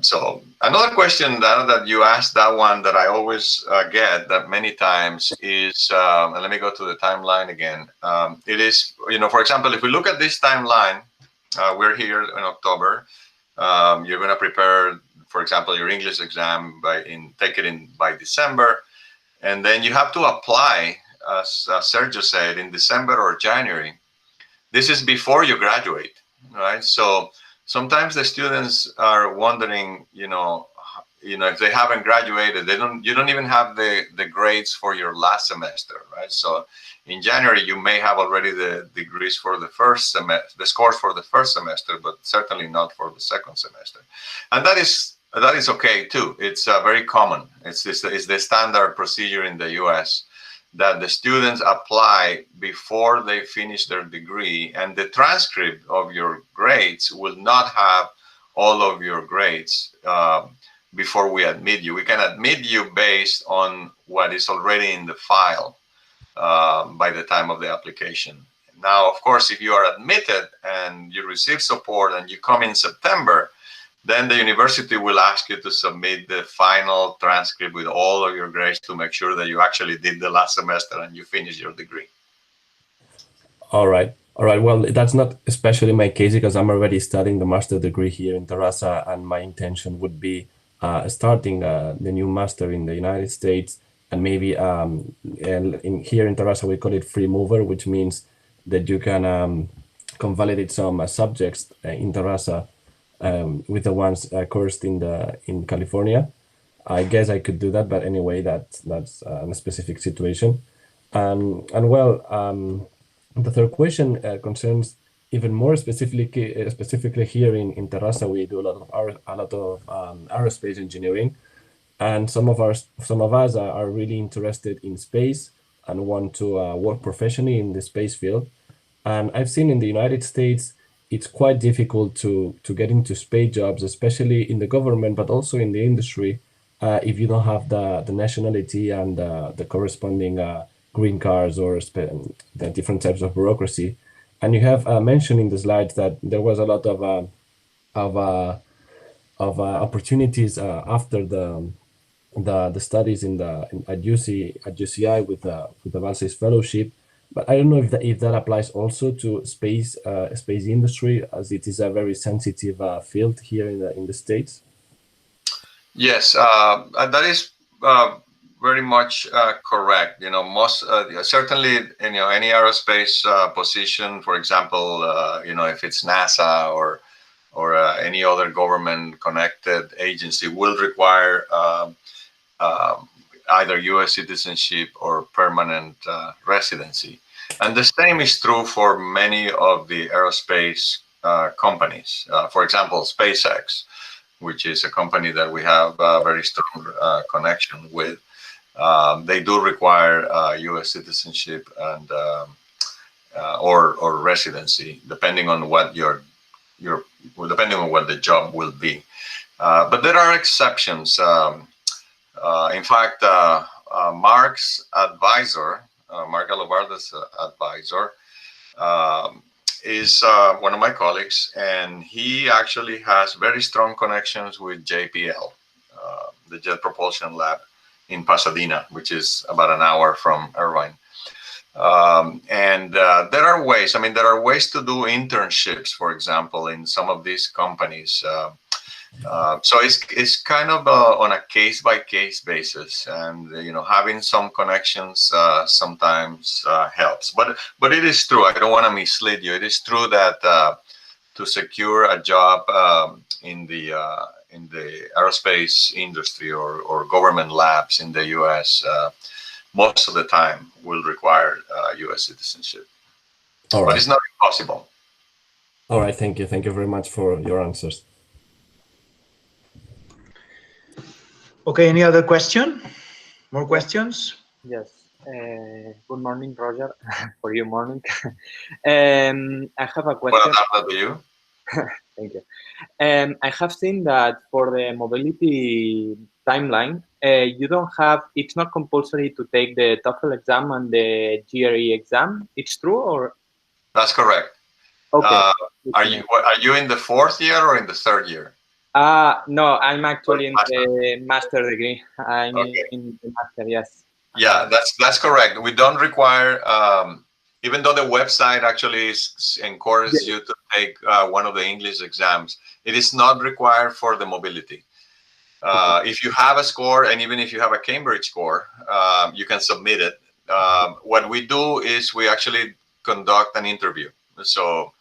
So another question that you asked, that one that I always get that many times is, and let me go to the timeline again. It is, you know, for example, if we look at this timeline, we're here in October. You're going to prepare, for example, your English exam take it by December, and then you have to apply, as Sergio said, in December or January. This is before you graduate, right? So sometimes the students are wondering, you know, if they haven't graduated, you don't even have the grades for your last semester, right? So in January, you may have already the degrees for the first semester, the scores for the first semester, but certainly not for the second semester. And that is okay too. It's very common. It's the standard procedure in the US that the students apply before they finish their degree, and the transcript of your grades will not have all of your grades before we admit you. We can admit you based on what is already in the file by the time of the application. Now, of course, if you are admitted and you receive support and you come in September, then the university will ask you to submit the final transcript with all of your grades to make sure that you actually did the last semester and you finished your degree. All right. All right, well, that's not especially my case because I'm already studying the master degree here in Terrassa, and my intention would be starting the new master in the United States, and maybe here in Terrassa we call it free mover, which means that you can convalidate some subjects in Terrassa with the ones coursed in California. I guess I could do that, but anyway, that's a specific situation. And well, the third question concerns even more specifically here in Terrassa. We do a lot of aerospace engineering, and some of us are really interested in space and want to work professionally in the space field. And I've seen in the United States it's quite difficult to get into space jobs, especially in the government, but also in the industry, if you don't have the nationality and the corresponding green cards or the different types of bureaucracy. And you have mentioned in the slides that there was a lot of opportunities after the studies at UCI with the Balsells Fellowship. But I don't know if that applies also to space industry, as it is a very sensitive field here in the States. Yes, that is very much correct. Most certainly, any aerospace position, for example, if it's NASA or any other government-connected agency, will require either U.S. citizenship or permanent residency. And the same is true for many of the aerospace companies. For example, SpaceX, which is a company that we have a very strong connection with. They do require U.S. citizenship and or residency, depending on what depending on what the job will be. But there are exceptions. In fact, Mark's advisor, Mark Alobarda's advisor, is one of my colleagues, and he actually has very strong connections with JPL, the Jet Propulsion Lab in Pasadena, which is about an hour from Irvine. And there are ways. There are ways to do internships, for example, in some of these companies. So it's kind of on a case-by-case basis, and having some connections sometimes helps. But it is true. I don't want to mislead you. It is true that to secure a job in the aerospace industry or government labs in the U.S. Most of the time will require U.S. citizenship. All right. But it's not impossible. All right. Thank you. Thank you very much for your answers. Okay, any other question? More questions? Yes. Good morning, Roger. For you, morning. I have a question. Well, to you. Thank you. I have seen that for the mobility timeline, you don't have, it's not compulsory to take the TOEFL exam and the GRE exam. It's true, or? That's correct. Okay. Are you in the fourth year or in the third year? No, I'm actually in the master degree. I'm in the master, yes. Yeah, that's correct. We don't require, even though the website actually encourages you to take one of the English exams, it is not required for the mobility. If you have a score, and even if you have a Cambridge score, you can submit it. What we do is we actually conduct an interview. So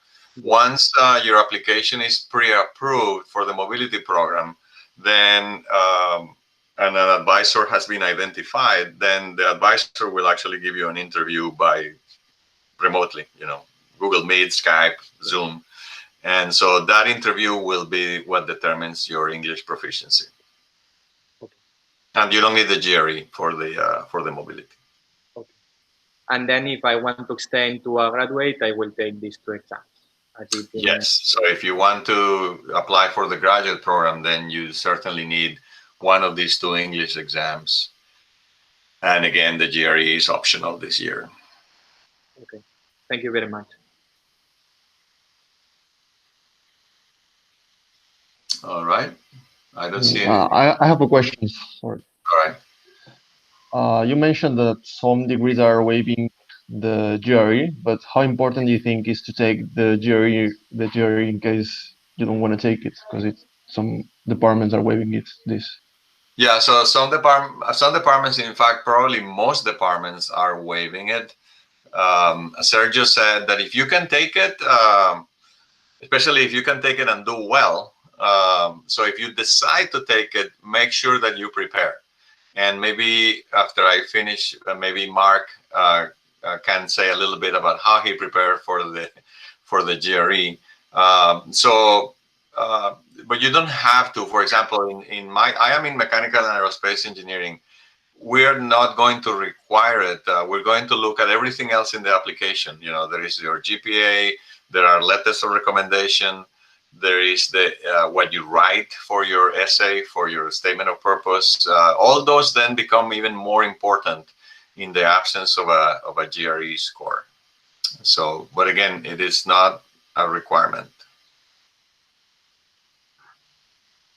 once your application is pre-approved for the mobility program, then and an advisor has been identified, then the advisor will actually give you an interview by remotely, Google Meet, Skype, Zoom. And so that interview will be what determines your English proficiency. Okay. And you don't need the GRE for the mobility. Okay. And then if I want to extend to a graduate, I will take these two exams. Yes. So if you want to apply for the graduate program, then you certainly need one of these two English exams. And again, the GRE is optional this year. Okay. Thank you very much. All right. I don't see any. I have a question. Sorry. All right. You mentioned that some degrees are waiving the GRE, but how important do you think is to take the GRE in case you don't want to take it because some departments are waiving this? Yeah, so some departments, in fact, probably most departments are waiving it. Sergio said that if you can take it, especially if you can take it and do well, so if you decide to take it, make sure that you prepare. And maybe after I finish, maybe Mark can say a little bit about how he prepared for the GRE. But you don't have to. For example, I am in mechanical and aerospace engineering. We're not going to require it. We're going to look at everything else in the application. You know, there is your GPA, there are letters of recommendation, there is what you write for your essay, for your statement of purpose. All those then become even more important in the absence of a GRE score. So, but again, it is not a requirement.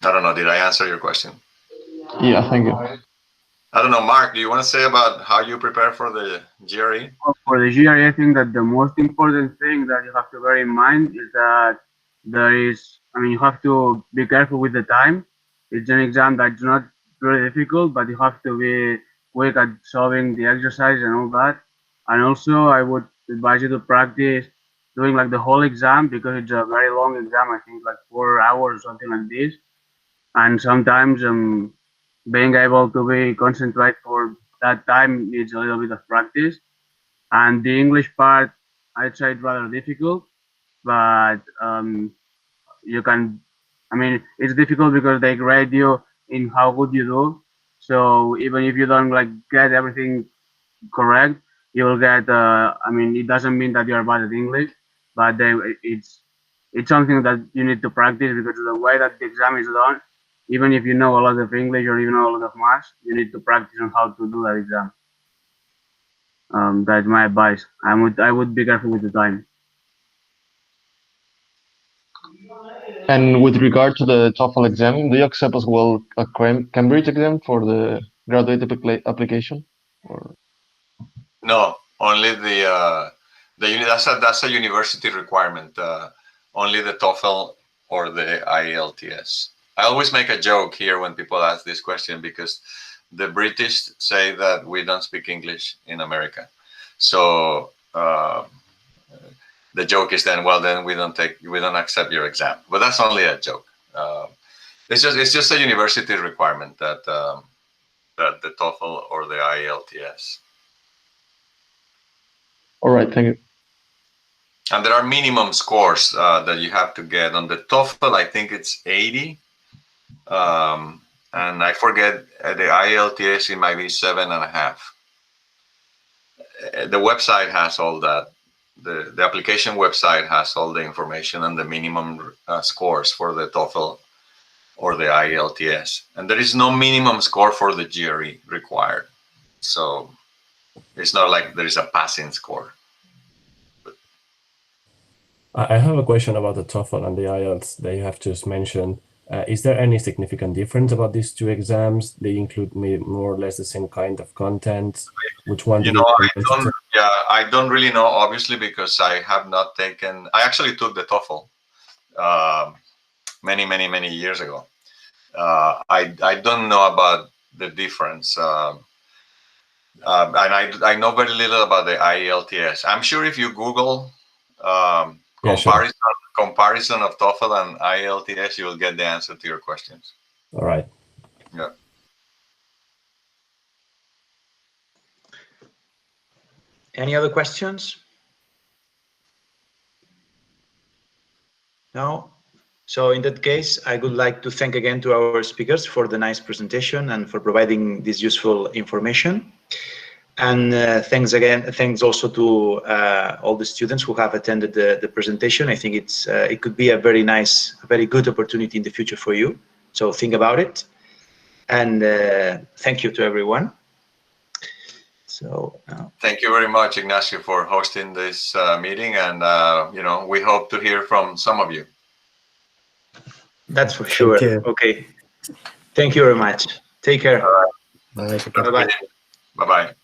I don't know, did I answer your question? Yeah, thank you. I don't know, Mark, do you want to say about how you prepare for the GRE? For the GRE, I think that the most important thing that you have to bear in mind is that you have to be careful with the time. It's an exam that's not very difficult, but you have to be quick at solving the exercise and all that. And also, I would advise you to practice doing like the whole exam because it's a very long exam. I think like 4 hours or something like this. And sometimes being able to be concentrate for that time needs a little bit of practice. And the English part, I'd say it's rather difficult, but you can, it's difficult because they grade you in how good you do. So even if you don't like get everything correct, you will get, it doesn't mean that you're bad at English, but it's something that you need to practice because the way that the exam is done, even if you know a lot of English or you know a lot of math, you need to practice on how to do that exam. That's my advice. I would be careful with the time. And with regard to the TOEFL exam, do you accept as well a Cambridge exam for the graduate application? Or? No, only that's a university requirement. Only the TOEFL or the IELTS. I always make a joke here when people ask this question because the British say that we don't speak English in America. So the joke is then, well, then we don't accept your exam. But that's only a joke. It's just a university requirement that the TOEFL or the IELTS. All right, thank you. And there are minimum scores that you have to get. On the TOEFL, I think it's 80. And I forget, the IELTS, it might be 7.5. The website has all that. The application website has all the information and the minimum scores for the TOEFL or the IELTS. And there is no minimum score for the GRE required. So it's not like there is a passing score. I have a question about the TOEFL and the IELTS that you have just mentioned. Is there any significant difference about these two exams? They include more or less the same kind of content. Which one? I don't really know, obviously, because I have not taken. I actually took the TOEFL many years ago. I don't know about the difference, and I know very little about the IELTS. I'm sure if you Google comparison of TOEFL and IELTS, you will get the answer to your questions. All right. Yeah. Any other questions? No? So in that case, I would like to thank again to our speakers for the nice presentation and for providing this useful information. And thanks also to all the students who have attended the presentation. I think it could be a very good opportunity in the future for you. So think about it. And thank you to everyone. So thank you very much, Ignacio, for hosting this meeting. And we hope to hear from some of you. That's for sure. Okay. Thank you very much. Take care. Bye-bye. Bye-bye.